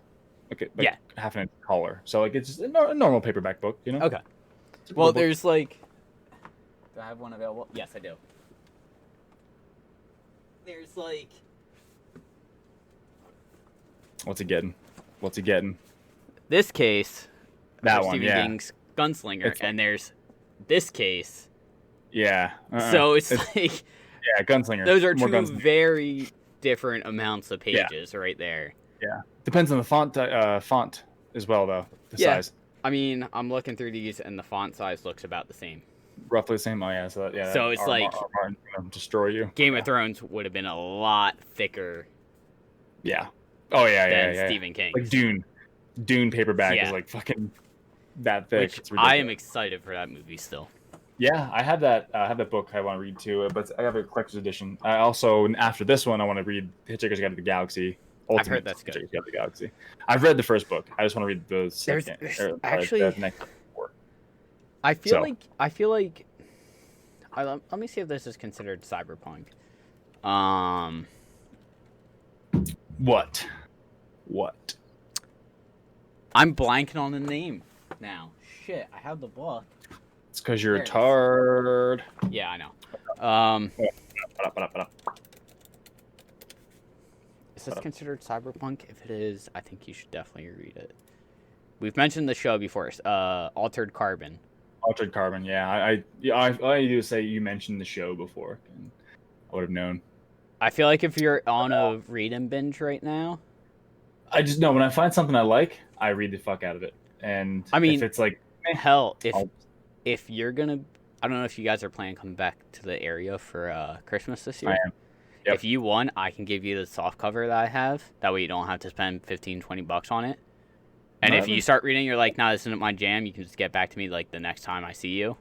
Okay. Like yeah. Half an inch taller. So like it's just a normal paperback book, you know. Okay. Well, there's like. Do I have one available? Yes, I do. There's like. What's he getting? This case. That one, Stephen yeah. King's Gunslinger, and there's this case. Yeah. So it's like. Yeah, Gunslinger. Those are two very different amounts of pages right there. Yeah. Depends on the font as well, though. The size. I mean, I'm looking through these, and the font size looks about the same. Roughly the same. Oh yeah. So yeah. So it's like Martin's gonna destroy you. Game of Thrones would have been a lot thicker. Yeah. Oh yeah. Than Stephen King. Like Dune paperback is like fucking that thick. Which it's ridiculous. I am excited for that movie still. Yeah, I have that book I want to read too, but I have a collector's edition. I also, after this one, I want to read Hitchhiker's Guide to the Galaxy. I've heard that's good. Hitchhiker's Guide to the Galaxy. I've read the first book. I just want to read the second. Actually, the next 4. I feel like. Let me see if this is considered cyberpunk. What? I'm blanking on the name now. Shit, I have the book. It's because you're a tard. Yeah, I know. Is this considered cyberpunk? If it is, I think you should definitely read it. We've mentioned the show before. Altered Carbon. Altered Carbon. Yeah, I do say you mentioned the show before, and I would have known. I feel like if you're on a read and binge right now, I just know when I find something I like, I read the fuck out of it. And I mean, if it's like hell, if you're gonna I don't know if you guys are planning coming back to the area for Christmas this year. I am. Yep. If you want, I can give you the soft cover that I have. That way you don't have to spend $15-$20 on it. And if you start reading, you're like, nah, this isn't my jam, you can just get back to me like the next time I see you.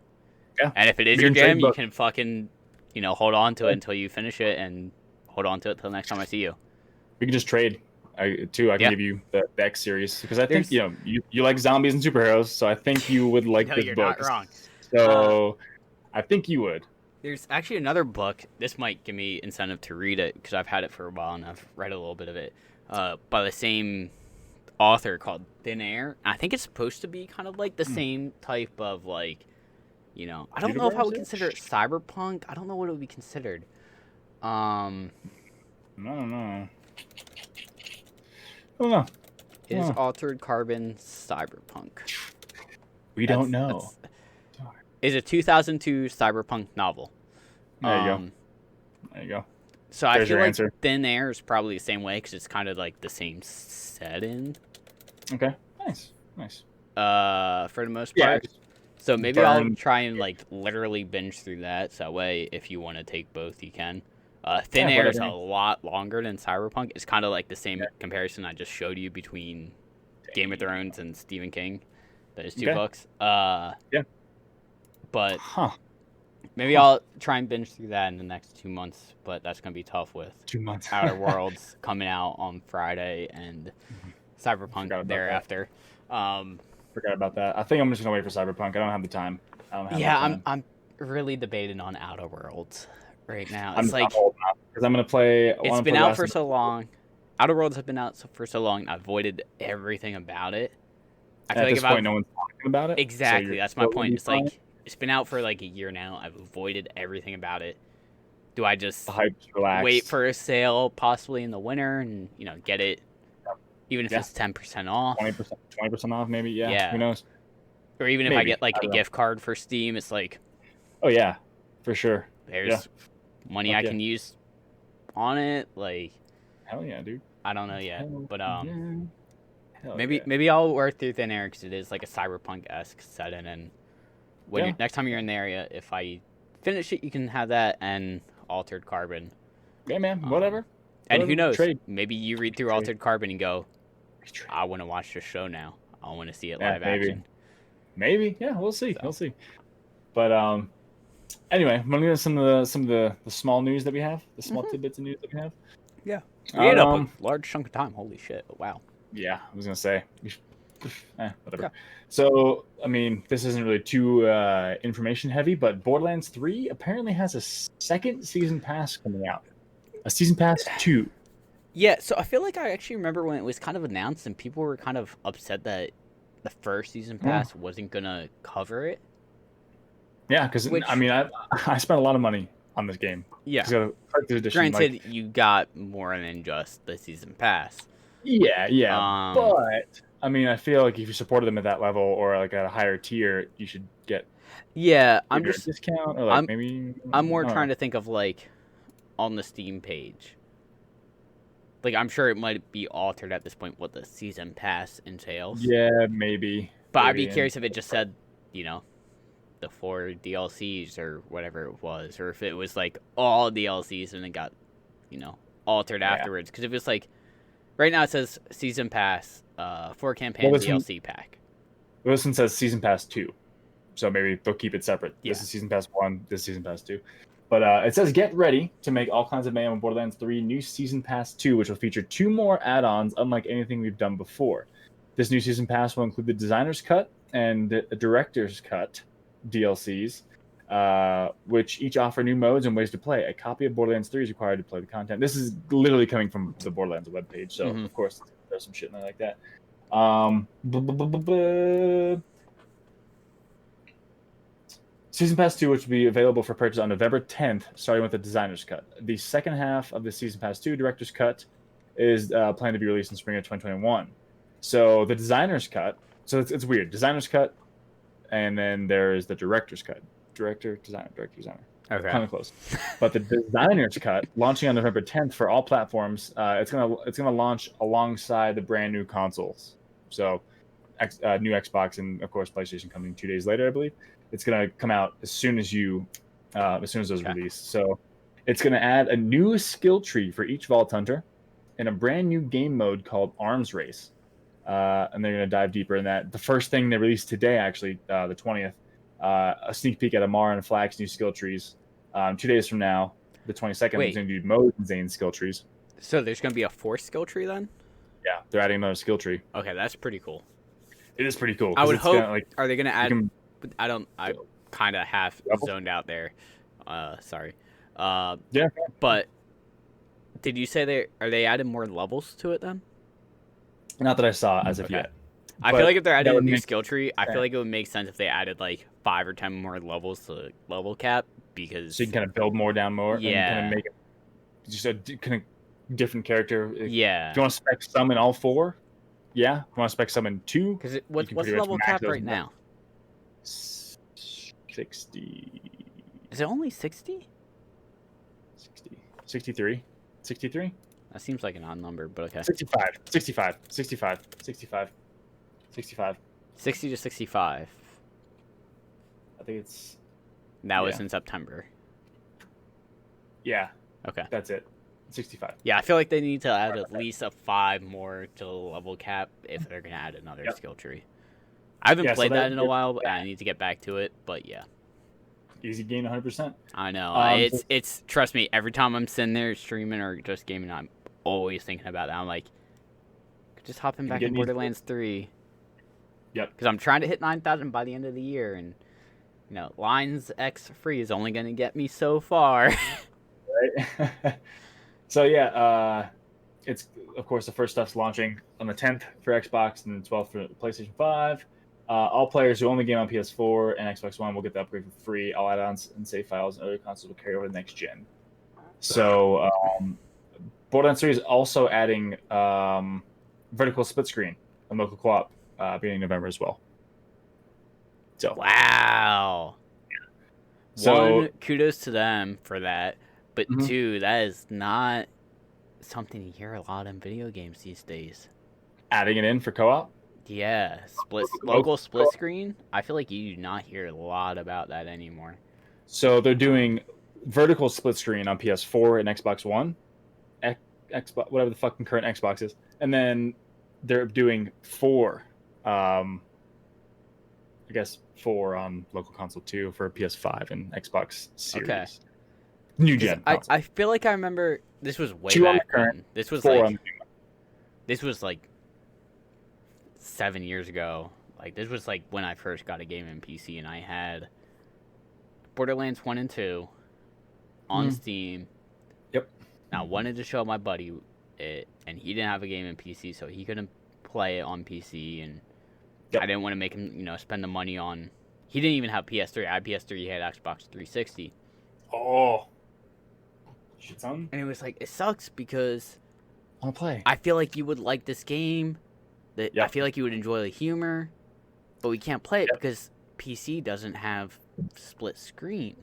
Yeah. And if it is your jam, you can fucking, hold on to it until you finish it and hold on to it till the next time I see you. We can just trade. I can give you the X series because I think you like zombies and superheroes, so I think you would like no, this you're book. Not wrong. So I think you would. There's actually another book. This might give me incentive to read it because I've had it for a while and I've read a little bit of it by the same author called Thin Air. I think it's supposed to be kind of like the same type of like, I don't know if I would consider it cyberpunk. I don't know what it would be considered. I don't know. Is Altered Carbon cyberpunk? We don't know. Is a 2002 cyberpunk novel. There you go. So I feel like Thin Air is probably the same way because it's kind of like the same setting. Okay, nice. For the most part. So maybe I'll try and like literally binge through that. So that way, if you want to take both, you can. Thin Air is a lot longer than Cyberpunk. It's kind of like the same comparison I just showed you between Game of Thrones and Stephen King. Those two books. But maybe I'll try and binge through that in the next 2 months. But that's gonna be tough with 2 months. Outer Worlds coming out on Friday and Cyberpunk thereafter. Forgot about that. I think I'm just gonna wait for Cyberpunk. I don't have the time. I'm really debating on Outer Worlds right now. It's because I'm gonna play. It's been out for so long. Outer Worlds have been out for so long. I avoided everything about it. I feel at this point, no one's talking about it. Exactly, that's my point. It's like it's been out for like a year now. I've avoided everything about it. Do I just wait for a sale, possibly in the winter, and get it? Even if it's 10% off, 20% off, maybe. Yeah. Who knows? Or even if I get like a gift card for Steam, it's like, oh yeah, for sure. There's money I can use on it. Like, hell yeah, dude. I don't know yet, but maybe I'll work through Thin Air because it is like a cyberpunk-esque setting. And when next time you're in the area, if I finish it, you can have that and Altered Carbon. Yeah, man. Whatever. And who knows? Maybe you read through Altered Carbon and go, I want to watch the show now. I want to see it live action. Maybe. Yeah, we'll see. We'll see. But anyway, I'm gonna get some of the small news that we have, the small tidbits of news that we have. Yeah. We ate up a large chunk of time. Holy shit! Wow. Yeah, I was gonna say. Whatever. Okay. So, I mean, this isn't really too information heavy, but Borderlands 3 apparently has a second season pass coming out. A season pass 2. Yeah, so I feel like I actually remember when it was kind of announced and people were kind of upset that the first season pass wasn't going to cover it. Yeah, because, I mean, I spent a lot of money on this game. Yeah. Granted, you got more than just the season pass. Yeah. But, I mean, I feel like if you supported them at that level or like at a higher tier, you should get I'm just a discount or like maybe... I'm more trying to think of like on the Steam page. Like, I'm sure it might be altered at this point what the season pass entails. Yeah, maybe. But I'd be curious if it just said, the 4 DLCs or whatever it was, or if it was like all DLCs and it got, altered afterwards. Because if it's like, right now it says season pass, 4 campaign DLC pack. This one says season pass 2, so maybe they'll keep it separate. Yeah. This is season pass 1. This is season pass 2. But it says get ready to make all kinds of mayhem on Borderlands 3 new season pass 2, which will feature 2 more add-ons unlike anything we've done before. This new season pass will include the designer's cut and the director's cut DLCs, which each offer new modes and ways to play. A copy of Borderlands 3 is required to play the content. This is literally coming from the Borderlands webpage, so of course there's some shit in there like that. Season Pass 2, which will be available for purchase on November 10th, starting with the designer's cut. The second half of the Season Pass 2 director's cut is planned to be released in spring of 2021. So the designer's cut, so it's weird. Designer's cut, and then there is the director's cut. Director, designer. Okay. Kind of close. But the designer's cut, launching on November 10th for all platforms, it's gonna launch alongside the brand new consoles. So new Xbox and of course PlayStation coming 2 days later, I believe. It's gonna come out as soon as those Okay. release. So it's gonna add a new skill tree for each Vault Hunter, and a brand new game mode called Arms Race. And they're gonna dive deeper in that. The first thing they released today, actually, the 20th, a sneak peek at Amara and Flag's new skill trees. 2 days from now, the 22nd, Wait. there's gonna be Mode and Zane's skill trees. So there's gonna be a fourth skill tree then? Yeah, they're adding another skill tree. Okay, that's pretty cool. It is pretty cool. I would it's hope. Gonna, Are they gonna add? can- I kind of half Level? zoned out there. Sorry. Yeah. But did you say are they adding more levels to it then? Not that I saw as of Okay. yet. I But feel like if they're that adding a would new make skill tree, I sense. feel like it would make sense if they added like 5 or 10 more levels to the level cap because So you can kind of build more down more. And Yeah. kind of make it just a kind of different character. yeah. If you want to spec some in all 4, yeah. If you want to spec some in 2, Because you what's can the pretty much level max cap those right in now? 60, Is it only 60? 63, 63, That seems like an odd number, but okay. 65, 65, 65, 65, 65. 60 to 65. I think it's, That was Yeah. in September. yeah, Okay. that's it. 65. Yeah, I feel like they need to add at least a 5 more to the level cap if they're gonna add another Yep. skill tree. I haven't Yeah, so played that that- in a while, but I need to get back to it. But yeah, Easy gain 100%. I know So- it's trust me. Every time I'm sitting there streaming or just gaming, I'm always thinking about that. I'm like, just hopping You're back in getting used to it. Borderlands 3. Yep. Because I'm trying to hit 9,000 by the end of the year, and Lines X free is only gonna get me so far. Right? So yeah, it's of course the first stuff's launching on the 10th for Xbox and the 12th for PlayStation 5. All players who only game on PS4 and Xbox One will get the upgrade for free. All add-ons and save files and other consoles will carry over the next gen. So Borderlands 3 is also adding vertical split screen and local co-op beginning November as well. So Wow. So- One, kudos to them for that. But Mhm. 2, that is not something you hear a lot in video games these days. adding it in for co-op. Yeah, Local local split co-op. screen. I feel like you do not hear a lot about that anymore. So they're doing vertical split screen on PS4 and Xbox One, Xbox, whatever the fucking current Xbox is, and then they're doing 4, I guess 4 on local console 2 for PS5 and Xbox Series. Okay. New 'Cause gen. I feel like I remember this was way 2 on the back current, when. This was 4 like on the new one. this was like 7 years ago. Like this was like when I first got a game in PC, and I had Borderlands 1 and 2 on Mhm. Steam. Yep. Now I wanted to show my buddy it, and he didn't have a game in PC, so he couldn't play it on PC, and Yep. I didn't want to make him, spend the money on. He didn't even have PS3. I had PS3. He had Xbox 360, Oh, shit, son. and it was like it sucks because I want to play. I feel like you would like this game. That I Yep. feel like you would enjoy the humor, but we can't play it Yep. because PC doesn't have split screen.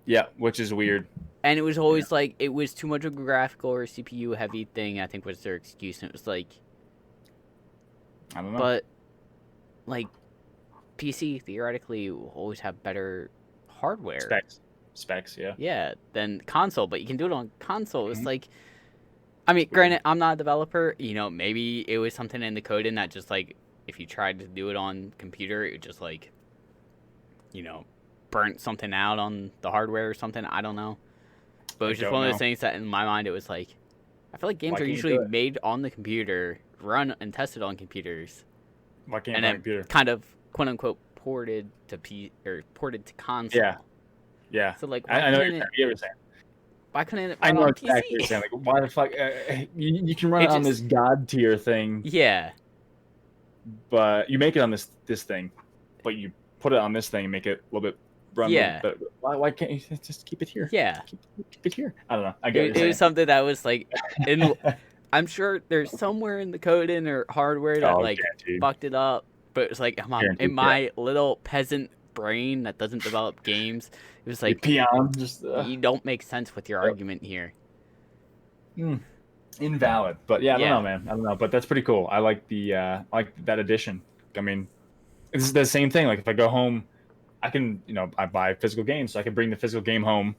Yeah, which is weird. And it was always like it was too much of a graphical or CPU heavy thing, I think was their excuse. And it was like, I don't know. but like PC theoretically will always have better hardware. Specs, yeah. Yeah, than console, but you can do it on console. It's Mhm. like, I mean, granted, I'm not a developer. Maybe it was something in the coding that just like if you tried to do it on computer, it would just like, burnt something out on the hardware or something. I don't know. But it was I just don't one of know. those things that in my mind it was like, I feel like games Why are can't you usually do it? made on the computer, run and tested on computers, Why can't and my then computer? kind of quote unquote ported to ported to console. Yeah. Yeah. So like, I know what you're saying. why couldn't it I run know on exactly what you're PC? saying. Like, why the fuck? You can run It it on just- this god tier thing, Yeah. but you make it on this thing, but you put it on this thing and make it a little bit run. Yeah. But why can't you just keep it here? Yeah. Keep it here. I don't know. I get It what you're was something that was like, I'm sure there's somewhere in the coding or hardware that Oh, like guaranteed. fucked it up, but it's like Guaranteed, in my little peasant brain that doesn't develop games, it was You like peon, just you don't make sense with your argument here. invalid. But yeah, I don't Yeah. know, man. I don't know, but that's pretty cool. I like the I like that addition. I mean, it's the same thing. Like if I go home I can, I buy physical games, so I can bring the physical game home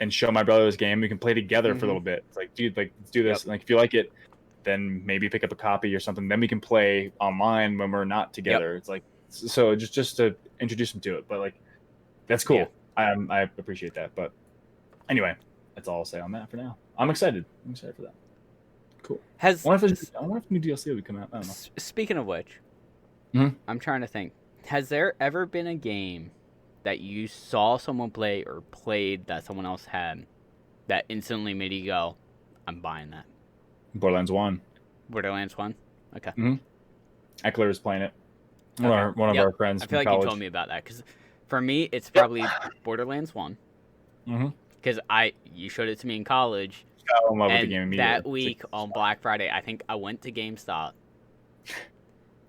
and show my brother this game. We can play together for a little bit. It's like, dude, like, let's do this. Yep. And, like, if you like it, then maybe pick up a copy or something. Then we can play online when we're not together. It's like, so just to introduce them to it. But, like, that's cool. Yeah. I appreciate that. But anyway, that's all I'll say on that for now. I'm excited. I'm excited for that. Cool. I wonder if new DLC would come out. I don't know. Speaking of which, I'm trying to think. Has there ever been a game that you saw someone play or played that someone else had that instantly made you go, I'm buying that? Borderlands 1. Borderlands 1? Okay. Eckler is playing it. One of our friends I feel like college. you told me about that. Because for me, it's probably Borderlands 1. Because you showed it to me in college. I fell in love with the game immediately. That week on Black Friday, I think I went to GameStop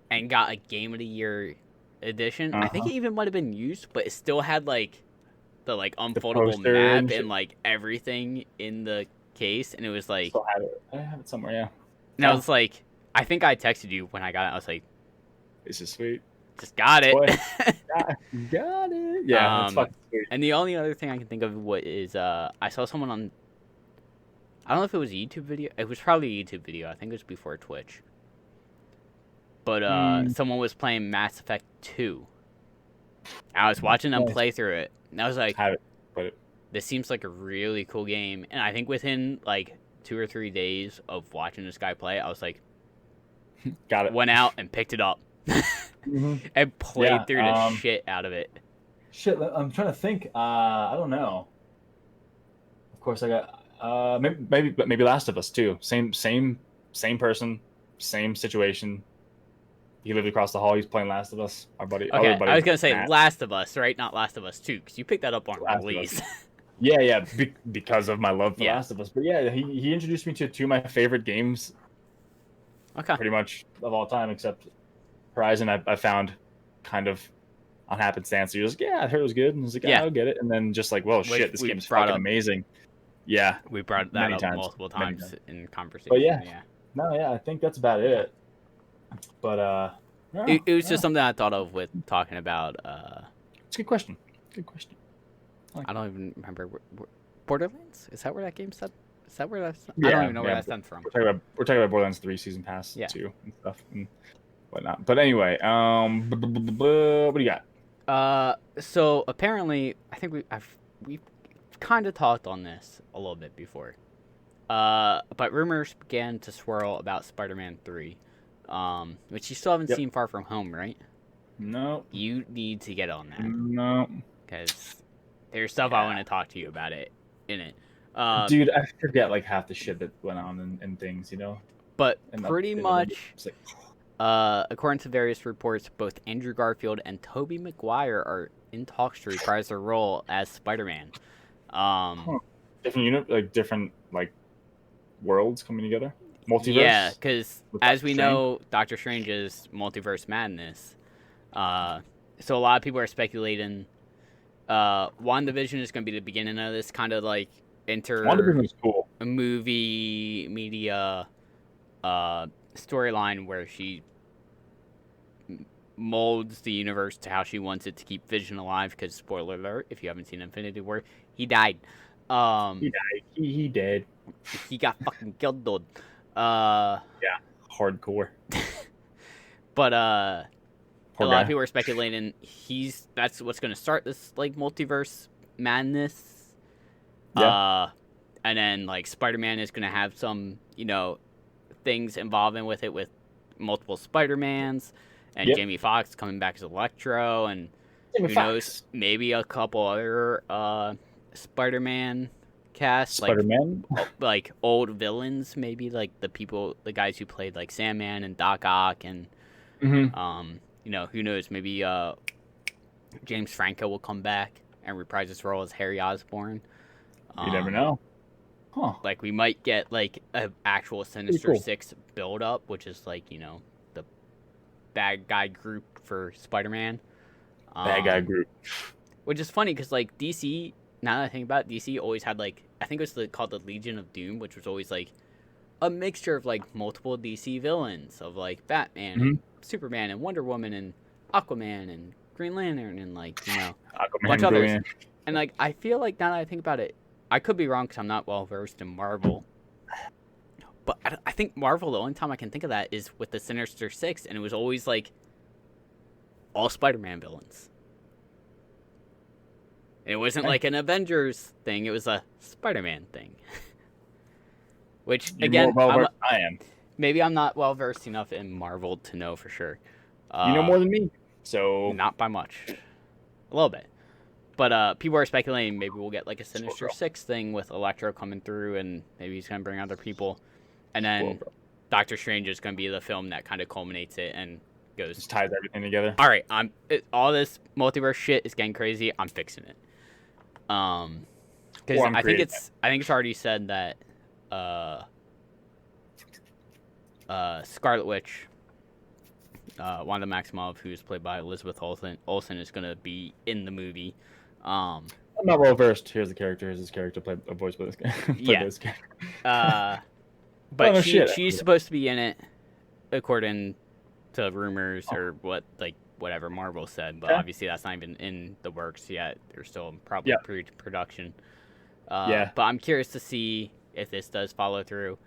and got a Game of the Year edition. I think it even might have been used, but it still had like the unfoldable map and like everything in the case, and it was like I have it somewhere. Yeah. And I was like, I think I texted you when I got it. I was like, "This is sweet. Just got it." Got it. Yeah, that's fucking sweet. And the only other thing I can think of is I saw someone on. I don't know if it was a YouTube video. It was probably a YouTube video. I think it was before Twitch. But someone was playing Mass Effect 2. I was watching them play through it, and I was like, this seems like a really cool game. And I think within like 2 or 3 days of watching this guy play, I was like, got it. Went out and picked it up and played through the shit out of it. Shit, I'm trying to think. I don't know. Of course, I got maybe Last of Us too. Same person, same situation. He lived across the hall. He's playing Last of Us. Our buddy. Okay, I was gonna say Matt. Last of Us, right? Not Last of Us 2, because you picked that up on release. Yeah, because of my love for Last of Us. But yeah, he introduced me to two of my favorite games. Okay. Pretty much of all time, except Horizon. I found kind of on happenstance. He was like, "Yeah, I heard it was good," and I was like, "Yeah, I'll get it." And then just like, "Well, shit, this game's fucking amazing." Yeah, we brought that up multiple times in conversation. But yeah, I think that's about it. But it was just something I thought of with talking about. It's a good question. I don't even remember Borderlands. Is that where that game set? Is that where that's? I don't even know where that stems from. We're talking about Borderlands 3 Season Pass too and stuff and whatnot. But anyway, what do you got? So apparently, I think we've kind of talked on this a little bit before. But rumors began to swirl about Spider-Man 3. Which you still haven't seen Far From Home, right? No. You need to get on that. No. Because there's stuff I want to talk to you about it in it. Dude, I forget like half the shit that went on and things, you know? But pretty much, according to various reports, both Andrew Garfield and Tobey Maguire are in talks to reprise their role as Spider-Man. Different worlds coming together? Multiverse? Yeah, because as we know, Doctor Strange is multiverse madness. So a lot of people are speculating WandaVision is going to be the beginning of this kind of like WandaVision is cool. Movie media storyline where she molds the universe to how she wants it to keep Vision alive. Because spoiler alert, if you haven't seen Infinity War, he died. He died. He did. He got fucking killed, dude. Yeah, hardcore. But a lot of people are speculating that's what's going to start this like multiverse madness. Yeah. And then like Spider-Man is going to have some things involving with it, with multiple Spider-Mans and Jamie Foxx coming back as Electro, and who knows, maybe a couple other Spider-Man cast, like old villains, maybe like the guys who played like Sandman and Doc Ock, and who knows, maybe James Franco will come back and reprise his role as Harry Osborn. You never know. Huh. Like we might get like an actual Sinister Six build up, which is like the bad guy group for Spider-Man. Bad guy group. Which is funny because like DC, now that I think about it, DC always had like, I think it was called the Legion of Doom, which was always like a mixture of like multiple DC villains of like Batman, and Superman, and Wonder Woman, and Aquaman, and Green Lantern and like a Aquaman, bunch of others. Green. And like I feel like now that I think about it, I could be wrong because I'm not well versed in Marvel. But I think Marvel, the only time I can think of that is with the Sinister Six, and it was always like all Spider-Man villains. And it wasn't like an Avengers thing; it was a Spider-Man thing. Which You're again, more well-versed than I am. maybe I'm not well versed enough in Marvel to know for sure. You know more than me, so Not by much, a little bit. But people are speculating maybe we'll get like a Sinister Six thing with Electro coming through, and maybe he's gonna bring other people, and then Doctor Strange is gonna be the film that kind of culminates it and goes just ties everything together. All right, all this multiverse shit is getting crazy. I'm fixing it. Because I think it's already said that Scarlet Witch, Wanda Maximoff, who's played by Elizabeth Olsen, is gonna be in the movie. I'm not well versed. Here's the character. Here's his character. Played a voice by this guy. But she's supposed to be in it, according to rumors or whatever Marvel said. But obviously that's not even in the works yet. They're still probably pre-production. But I'm curious to see if this does follow through.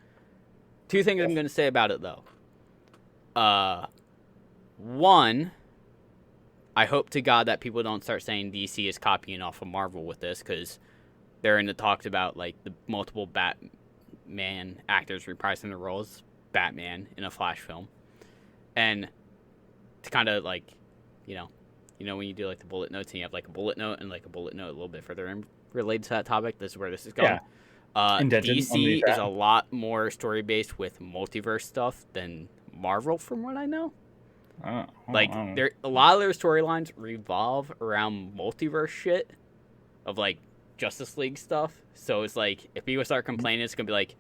Two things I'm going to say about it though. One, I hope to God that people don't start saying DC is copying off of Marvel with this, because they're in the talks about like the multiple Batman actors reprising their roles, Batman in a Flash film, and to kind of like, when you do like the bullet notes and you have like a bullet note and like a bullet note a little bit further in related to that topic. This is where this is going. DC is a lot more story based with multiverse stuff than Marvel, from what I know. A lot of their storylines revolve around multiverse shit of like Justice League stuff. So it's like if people start complaining, it's gonna be like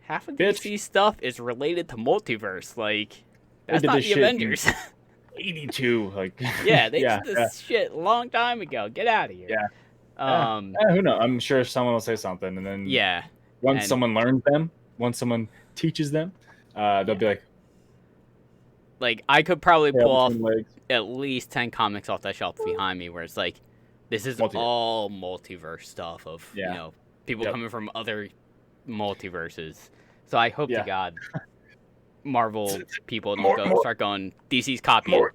half of DC stuff is related to multiverse. Like that's not the Avengers. 82, like they did this shit a long time ago. Get out of here. Who knows? I'm sure someone will say something, and then once someone learns them, once someone teaches them, they'll be like I could probably pull off at least 10 comics off that shelf behind me where it's like, this is all multiverse stuff of people coming from other multiverses. So I hope to God Marvel people don't start going, DC's copying.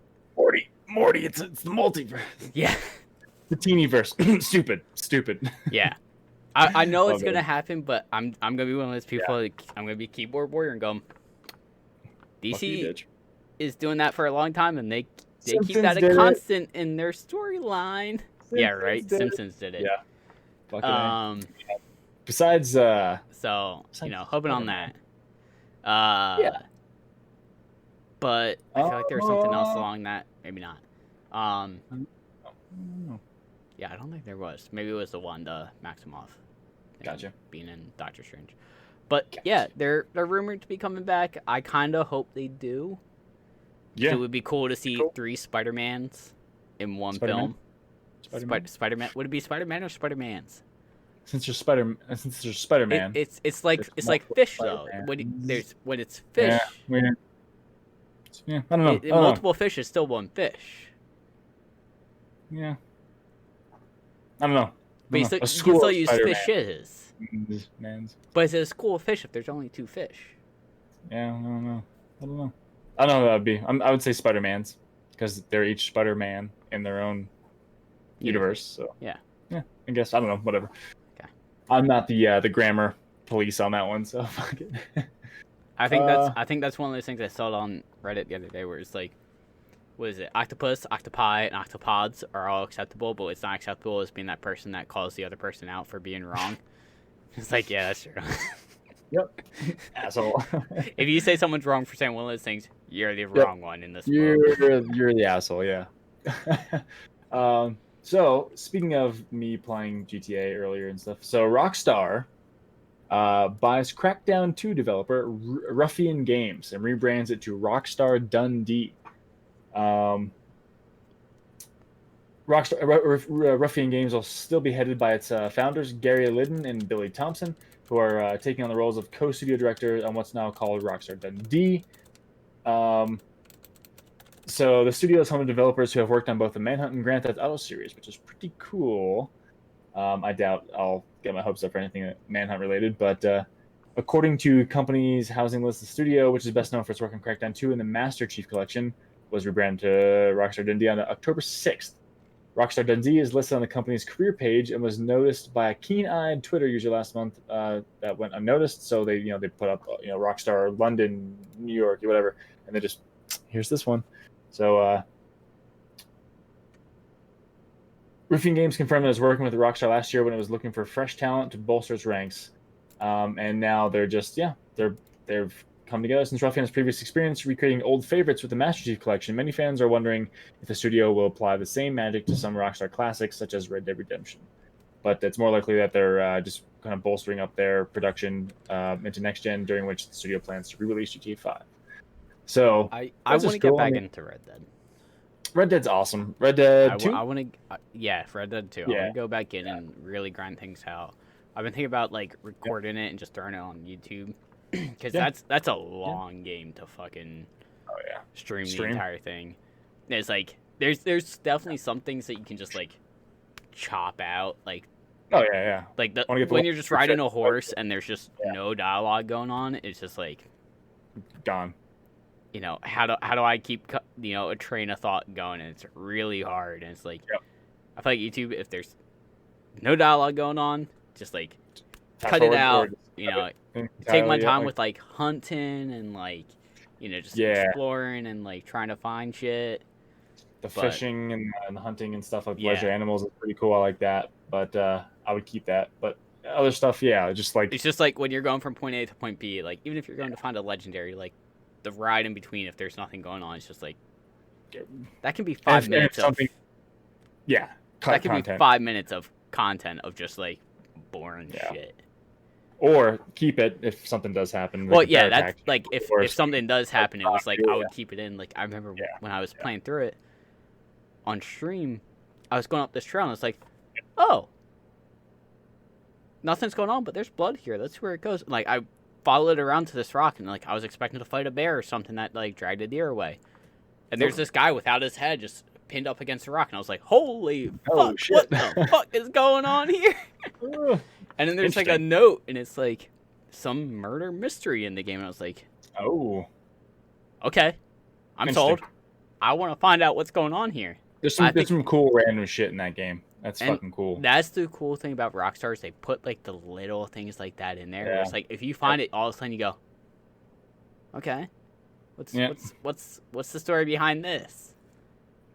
Morty, it's the multiverse. Yeah. The teenyverse. Stupid. Yeah. I know it's gonna happen, but I'm gonna be one of those people. Like, I'm gonna be keyboard warrior and go, DC is doing that for a long time, and they keep that a constant in their storyline. Yeah, right. Simpsons did it. Yeah. Besides, hoping on that. But I feel like there was something else along that. Maybe not. Yeah, I don't think there was. Maybe it was the Wanda Maximoff. Gotcha. Being in Doctor Strange. But they're rumored to be coming back. I kind of hope they do. Yeah. So it would be cool to see 3 Spider-Mans in one film. Spider-Man. Would it be Spider-Man or Spider-Mans? Since there's Spider-Man. It's like fish though. When it's fish. Yeah, I don't know. Multiple fish is still one fish. Yeah. I don't know. But you still use fishes. But is it a school of fish if there's only 2 fish? Yeah, I don't know. I don't know what that would be. I would say Spider-Mans, because they're each Spider-Man in their own universe. So yeah, I guess, I don't know, whatever. Okay. I'm not the grammar police on that one, so fuck it. I think that's one of those things I saw on Reddit the other day where it's like, what is it? Octopus, octopi, and octopods are all acceptable, but it's not acceptable as being that person that calls the other person out for being wrong. It's like, yeah, that's true. Yep. Asshole. If you say someone's wrong for saying one of those things, you're the wrong one in this world. You're the asshole, yeah. So, speaking of me playing GTA earlier and stuff, so Rockstar buys Crackdown 2 developer Ruffian Games and rebrands it to Rockstar Dundee. Ruffian Games will still be headed by its founders, Gary Liddon and Billy Thompson, who are taking on the roles of co-studio directors on what's now called Rockstar Dundee. So the studio is home to developers who have worked on both the Manhunt and Grand Theft Auto series, which is pretty cool. I doubt I'll get my hopes up for anything Manhunt related, but according to company's housing list, the studio, which is best known for its work on Crackdown 2 and the Master Chief Collection, was rebranded to Rockstar Dundee on October 6th. Rockstar Dundee is listed on the company's career page and was noticed by a keen-eyed Twitter user last month that went unnoticed. So they put up Rockstar London, New York, whatever, and they just here's this one. So Roofing Games confirmed that it was working with Rockstar last year when it was looking for fresh talent to bolster its ranks, and now they're just they've come together since Ruffian's previous experience recreating old favorites with the Master Chief Collection. Many fans are wondering if the studio will apply the same magic to some Rockstar classics, such as Red Dead Redemption. But it's more likely that they're just kind of bolstering up their production into next gen, during which the studio plans to re-release GTA 5. So I want to get back into Red Dead. Red Dead's awesome. Red Dead 2? I want to, Red Dead 2. I want to go back in and really grind things out. I've been thinking about like recording it and just throwing it on YouTube. Because that's a long game to fucking stream the entire thing. And it's like there's definitely some things that you can just like chop out, like like when you're just riding a horse and there's just no dialogue going on. It's just like gone. How do I keep a train of thought going? And it's really hard. And it's like I feel like YouTube, if there's no dialogue going on, just like cut it out. Take my time with like hunting and like just exploring and like trying to find shit. Fishing and the hunting and stuff like leisure animals is pretty cool. I like that, but I would keep that. But other stuff, just like it's just like when you're going from point A to point B. Like even if you're going to find a legendary, like the ride in between, if there's nothing going on, it's just like that can be 5 minutes of something. That can be 5 minutes of content of just like boring shit. Or keep it if something does happen. Well, that's like if something does happen, it was like I would keep it in. Like I remember when I was playing through it on stream, I was going up this trail and it's like, oh, nothing's going on, but there's blood here. That's where it goes. Like I followed it around to this rock and like I was expecting to fight a bear or something that like dragged a deer away, and there's this guy without his head just pinned up against a rock, and I was like, holy fuck, what the fuck is going on here? And then there's like a note, and it's like some murder mystery in the game. And I was like, oh, okay, I'm sold. I want to find out what's going on here. There's some cool random shit in that game. That's fucking cool. That's the cool thing about Rockstar is they put like the little things like that in there. Yeah. It's like if you find it, all of a sudden you go, okay, what's the story behind this?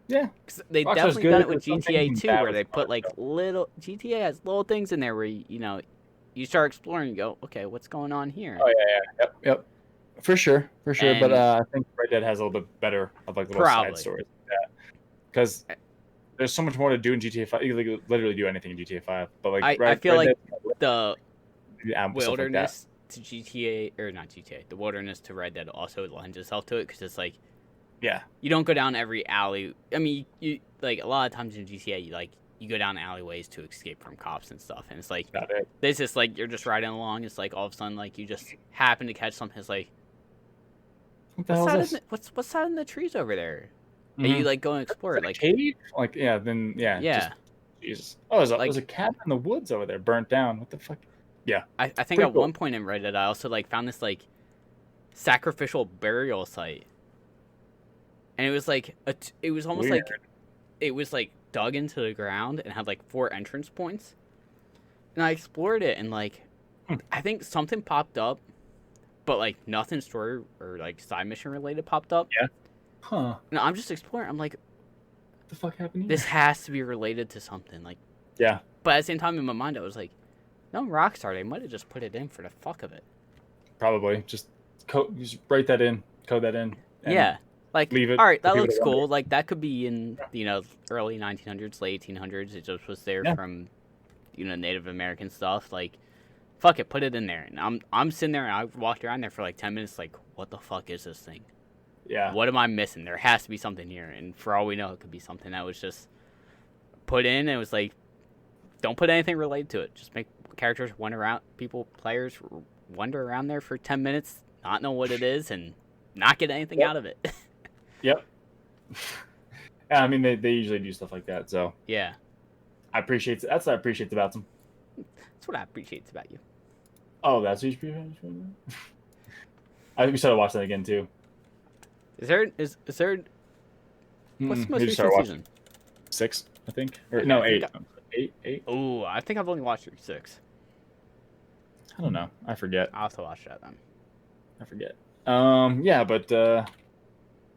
Yeah, they definitely done it with GTA 2, where they put like little GTA has little things in there where you start exploring and go, okay, what's going on here? Oh yep, for sure. And, but I think Red Dead has a little bit better of like little side stories like that, because there's so much more to do in GTA 5. You can literally do anything in GTA 5, but like I feel like the wilderness to GTA, or not GTA, the wilderness to Red Dead also lends itself to it, because it's like. Yeah, you don't go down every alley. I mean, you like a lot of times in GTA, you go down alleyways to escape from cops and stuff, and it's like this is like you're just riding along. It's like all of a sudden, like you just happen to catch something. It's like, what's that in the trees over there? Mm-hmm. And you like go and explore it, like cave, just, Jesus. Oh, there's a cabin in the woods over there, burnt down. What the fuck? Yeah, I think at one point in Red Dead, I also like found this like sacrificial burial site. And it was like it was almost weird. Like it was like dug into the ground and had like 4 entrance points. And I explored it and like I think something popped up, but like nothing story or like side mission related popped up. Yeah. Huh. And I'm just exploring. I'm like, what the fuck happened here? This has to be related to something. Like. Yeah. But at the same time, in my mind, I was like, no, Rockstar. They might have just put it in for the fuck of it. Probably just write that in, code that in. Yeah. Like, all right, that looks cool. Like, that could be in, early 1900s, late 1800s. It just was there from, Native American stuff. Like, fuck it, put it in there. And I'm sitting there, and I walked around there for, like, 10 minutes, like, what the fuck is this thing? Yeah. What am I missing? There has to be something here. And for all we know, it could be something that was just put in, and it was like, don't put anything related to it. Just make characters players wander around there for 10 minutes, not know what it is, and not get anything out of it. Yep. I mean, they usually do stuff like that, so Yeah, that's what I appreciate about them. that's what I appreciate about you. Oh, that's what you appreciate. We started watching that again too. Is there what's the most We just started recent watching season? 6, I think, or Okay, no, I think 8. 8. Oh, I think I've only watched through 6. I don't know. I forget. I'll have to watch that then. I forget. Yeah, but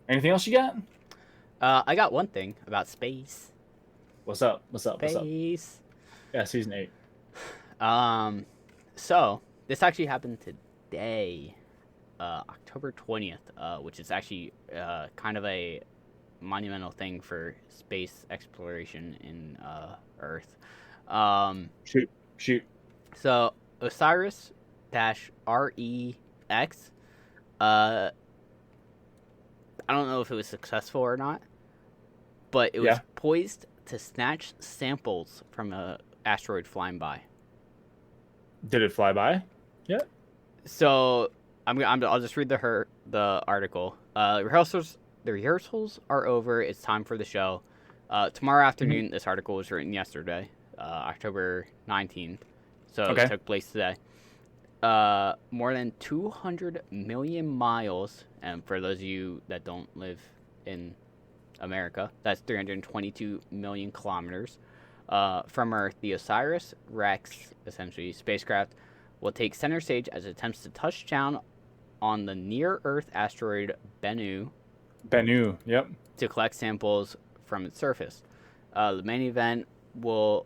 anything else you got? I got one thing about space. What's up? What's up? What's up? Space. Yeah, season 8. So this actually happened today, October 20th, which is actually kind of a monumental thing for space exploration in Earth. Shoot. So Osiris REX. I don't know if it was successful or not, but it was poised to snatch samples from a asteroid flying by. Did it fly by? Yeah. So I'll just read the article. The rehearsals are over. It's time for the show. Tomorrow afternoon. This article was written yesterday, October 19th. So It took place today. More than 200 million miles, and for those of you that don't live in America, that's 322 million kilometers from Earth. The OSIRIS-REx, essentially spacecraft, will take center stage as it attempts to touch down on the near-Earth asteroid Bennu. Yep. To collect samples from its surface. The main event on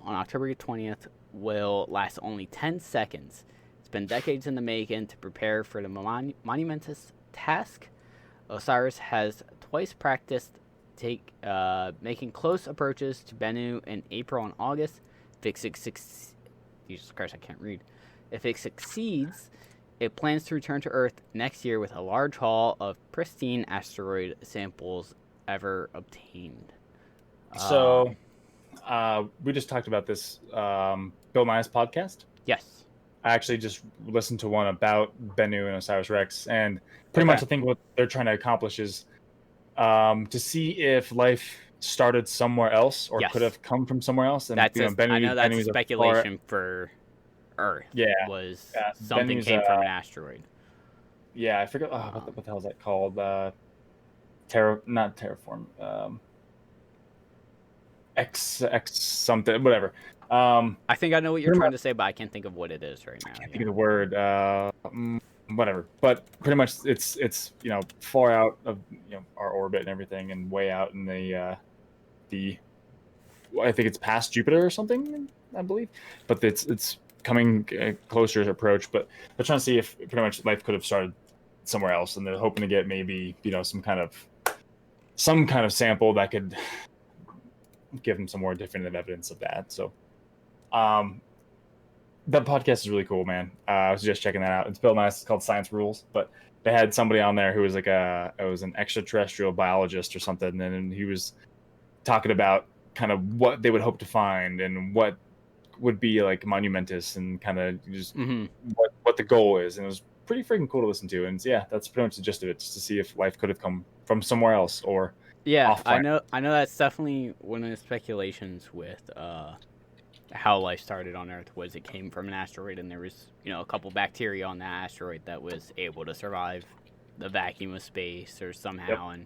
October 20th will last only 10 seconds. It's been decades in the making to prepare for the monumentous task. Osiris has twice practiced making close approaches to Bennu in April and August. Jesus Christ, I can't read. If it succeeds, it plans to return to Earth next year with a large haul of pristine asteroid samples ever obtained. So, we just talked about this Bill Nye's podcast. Yes. I actually just listened to one about Bennu and OSIRIS-REx, and pretty much I think what they're trying to accomplish is to see if life started somewhere else or could have come from somewhere else. And I know that's a speculation for Earth. Was something Bennu's, came from an asteroid. Yeah, I forget what the hell is that called? Not Terraform. X something, whatever. I think I know what you're trying to say, but I can't think of what it is right now. I can't think of the word. Whatever. But pretty much, it's far out of our orbit and everything, and way out in the I think it's past Jupiter or something, I believe. But it's coming closer to approach. But they're trying to see if pretty much life could have started somewhere else, and they're hoping to get maybe some kind of sample that could give them some more definitive evidence of that. So, that podcast is really cool, man. I was just checking that out. It's Bill Nye. It's called Science Rules, but they had somebody on there who was it was an extraterrestrial biologist or something, and he was talking about kind of what they would hope to find and what would be like monumentous and kind of just what the goal is. And it was pretty freaking cool to listen to. And yeah, that's pretty much the gist of it, just to see if life could have come from somewhere else or I know that's definitely one of the speculations with how life started on Earth was it came from an asteroid, and there was a couple bacteria on that asteroid that was able to survive the vacuum of space or somehow. And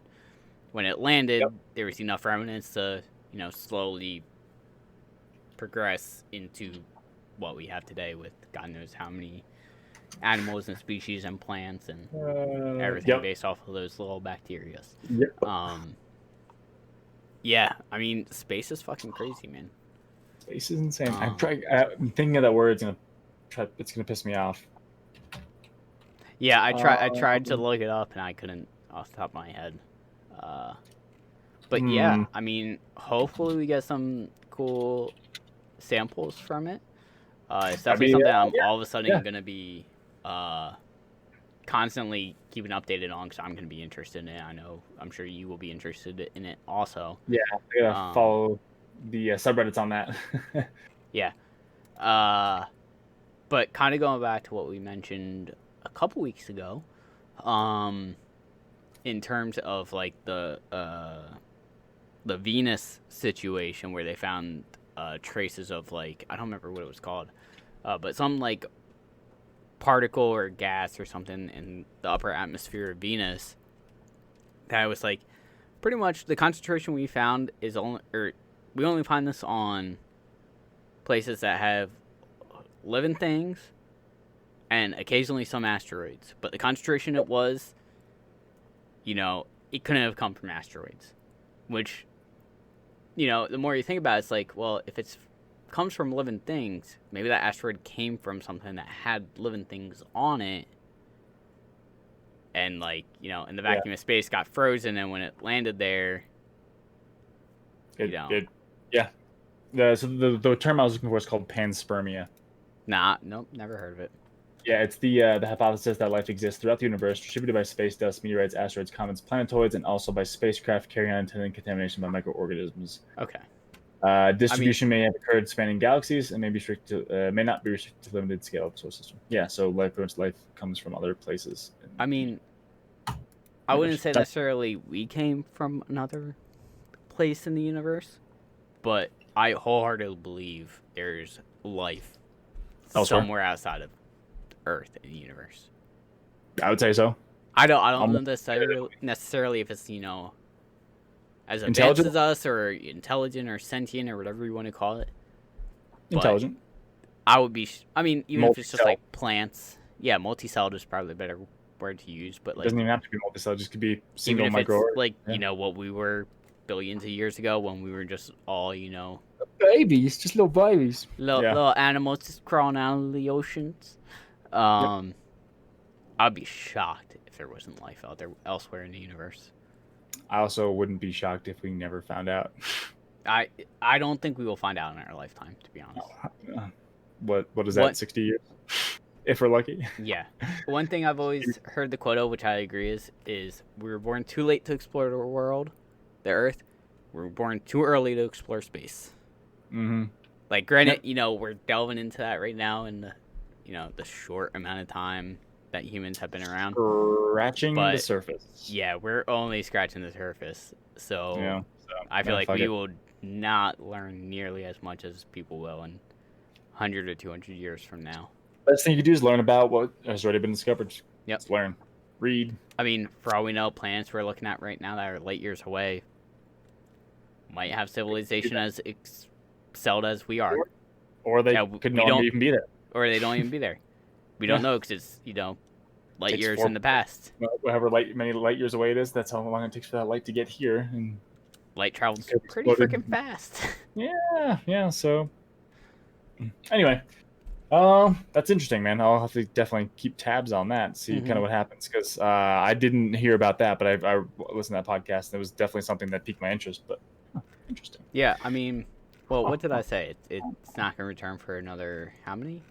when it landed, there was enough remnants to slowly progress into what we have today with God knows how many animals and species and plants and everything based off of those little bacteria. Yeah, I mean, space is fucking crazy, man. Space is insane. I'm thinking of that word. It's gonna piss me off. Yeah, I tried to look it up and I couldn't off the top of my head. But yeah, I mean, hopefully we get some cool samples from it. It's definitely something I'm all of a sudden gonna be constantly keeping updated on because I'm going to be interested in it. I'm sure you will be interested in it also. Yeah, I gotta follow the subreddits on that. Yeah. But kind of going back to what we mentioned a couple weeks ago, in terms of like the Venus situation where they found traces of like I don't remember what it was called, but some like particle or gas or something in the upper atmosphere of Venus. That was like pretty much the concentration we found is only, or we only find this on places that have living things and occasionally some asteroids. But the concentration it was, it couldn't have come from asteroids. Which, the more you think about it, it's like, well, if it's comes from living things, maybe that asteroid came from something that had living things on it. And, like, in the vacuum of space got frozen, and when it landed there, So the term I was looking for is called panspermia. Nope, never heard of it. Yeah, it's the hypothesis that life exists throughout the universe, distributed by space dust, meteorites, asteroids, comets, planetoids, and also by spacecraft carrying unintended contamination by microorganisms. Okay. Distribution may have occurred spanning galaxies and may not be restricted to limited scale of the solar system. Yeah, so life comes from other places. I mean, I wouldn't say necessarily we came from another place in the universe, but I wholeheartedly believe there's life somewhere outside of Earth in the universe. I would say so. I don't know necessarily if it's as advanced as us or intelligent or sentient or whatever you want to call it. Intelligent. I would be. I mean, even if it's just like plants. Yeah, multi-celled is probably a better word to use, but like it doesn't even have to be multi-celled. It just could be single even if micro. It's like what we were billions of years ago when we were just all babies, just little babies, little animals just crawling out of the oceans. I'd be shocked if there wasn't life out there elsewhere in the universe. I also wouldn't be shocked if we never found out. I don't think we will find out in our lifetime, to be honest. What is that? 60 years, if we're lucky. Yeah. One thing I've always heard the quote of, which I agree is we were born too late to explore the world, the Earth. We were born too early to explore space. Mm-hmm. Like, granted, we're delving into that right now in the the short amount of time that humans have been around. Scratching the surface. Yeah, we're only scratching the surface. So I feel like we will not learn nearly as much as people will in 100 or 200 years from now. Best thing you can do is learn about what has already been discovered. Yep. Just learn. Read. I mean, for all we know, planets we're looking at right now that are light years away might have civilization as excelled as we are. Or they could not even be there. Or they don't even be there. We don't know because it's, light years in the past. However many light years away it is, that's how long it takes for that light to get here. And light travels pretty freaking fast. Yeah. So, anyway, that's interesting, man. I'll have to definitely keep tabs on that, see kind of what happens, because I didn't hear about that, but I listened to that podcast, and it was definitely something that piqued my interest. But interesting. Yeah, I mean, well, what did I say? It's not going to return for another how many?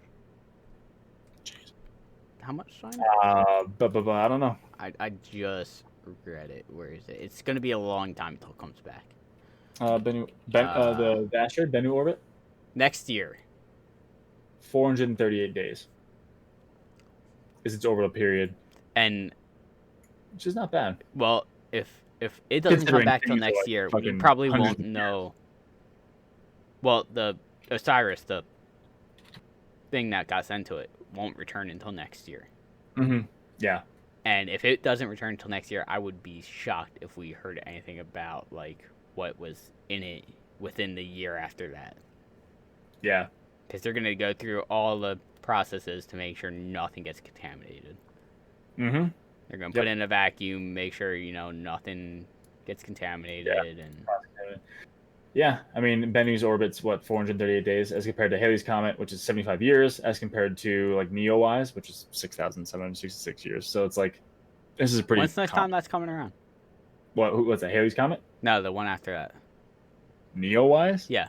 How much time? I don't know. I just regret it. Where is it? It's going to be a long time until it comes back. The asteroid Bennu orbit. Next year. 438 days is its orbital period, and which is not bad. Well, if it doesn't come back till next year, we probably won't know. Well, the Osiris, the thing that got sent to it, won't return until next year. Mm-hmm. Yeah. And if it doesn't return until next year, I would be shocked if we heard anything about like what was in it within the year after that. Yeah. Because they're going to go through all the processes to make sure nothing gets contaminated. Mm-hmm. They're going to put in a vacuum, make sure, nothing gets contaminated. Yeah, I mean, Bennu's orbit's, 438 days, as compared to Halley's Comet, which is 75 years, as compared to, like, Neowise, which is 6,766 years. So it's like, this is a pretty... When's the next time that's coming around? What's that, Halley's Comet? No, the one after that. Neowise? Yeah.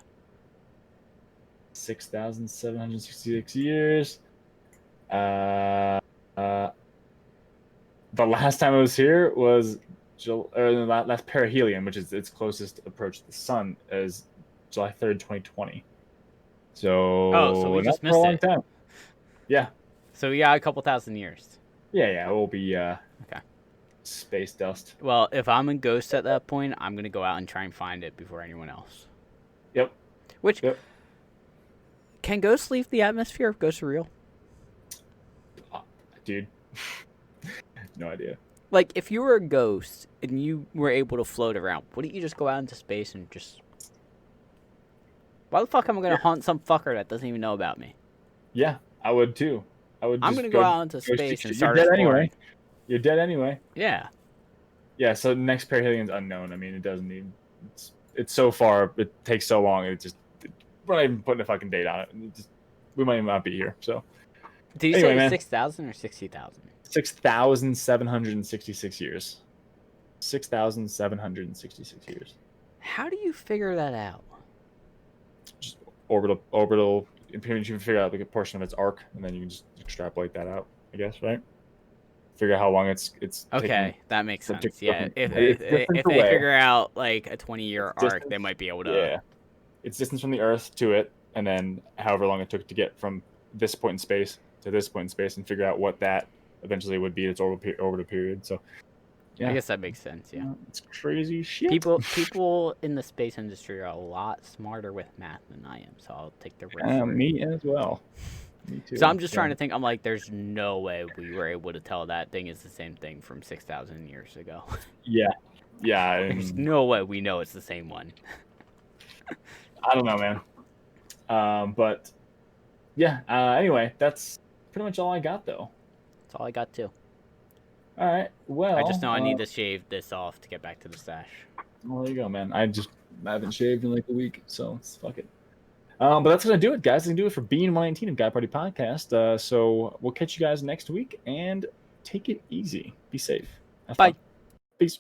6,766 years. The last time I was here was the last perihelion, which is its closest approach to the sun, is July 3rd, 2020. So we just missed a long it. time. Yeah. So we got a couple thousand years. Yeah, we'll be okay. Space dust. Well, if I'm a ghost at that point, I'm gonna go out and try and find it before anyone else. Yep. Which Yep. can ghosts leave the atmosphere if ghosts are real? Dude. No idea. Like, if you were a ghost and you were able to float around, wouldn't you just go out into space and just... Why the fuck am I going to haunt some fucker that doesn't even know about me? Yeah, I would too. I'm going to go out into space and start You're dead exploring. anyway. You're dead anyway. Yeah. Yeah, so next perihelion's unknown. I mean, it doesn't even... It's so far, it takes so long, we're not even putting a fucking date on it. We might even not be here, so... Did you say 6,000 or 60,000? 6,766 years. 6,766 years. How do you figure that out? Just orbital. You can figure out like a portion of its arc, and then you can just extrapolate that out. I guess, right? Figure out how long it's. Okay, that makes sense. Yeah, if It's they figure out like a 20-year arc, they might be able to. Yeah, it's distance from the Earth to it, and then however long it took to get from this point in space to this point in space, and figure out what that eventually would be its orbital period. So, yeah, I guess that makes sense. Yeah, it's crazy shit. People in the space industry are a lot smarter with math than I am, so I'll take the risk. Me as well. Me too. So I'm just trying to think. I'm like, there's no way we were able to tell that thing is the same thing from 6,000 years ago. Yeah. There's no way we know it's the same one. I don't know, man. But yeah. Anyway, that's pretty much all I got, though. That's all I got too. All right. Well, I just know I need to shave this off to get back to the stash. Well, there you go, man. I haven't shaved in like a week, so fuck it. But that's gonna do it, guys. That's gonna do it for Bean 119 of Guy Party Podcast. So we'll catch you guys next week, and take it easy. Be safe. Have Bye. fun. Peace.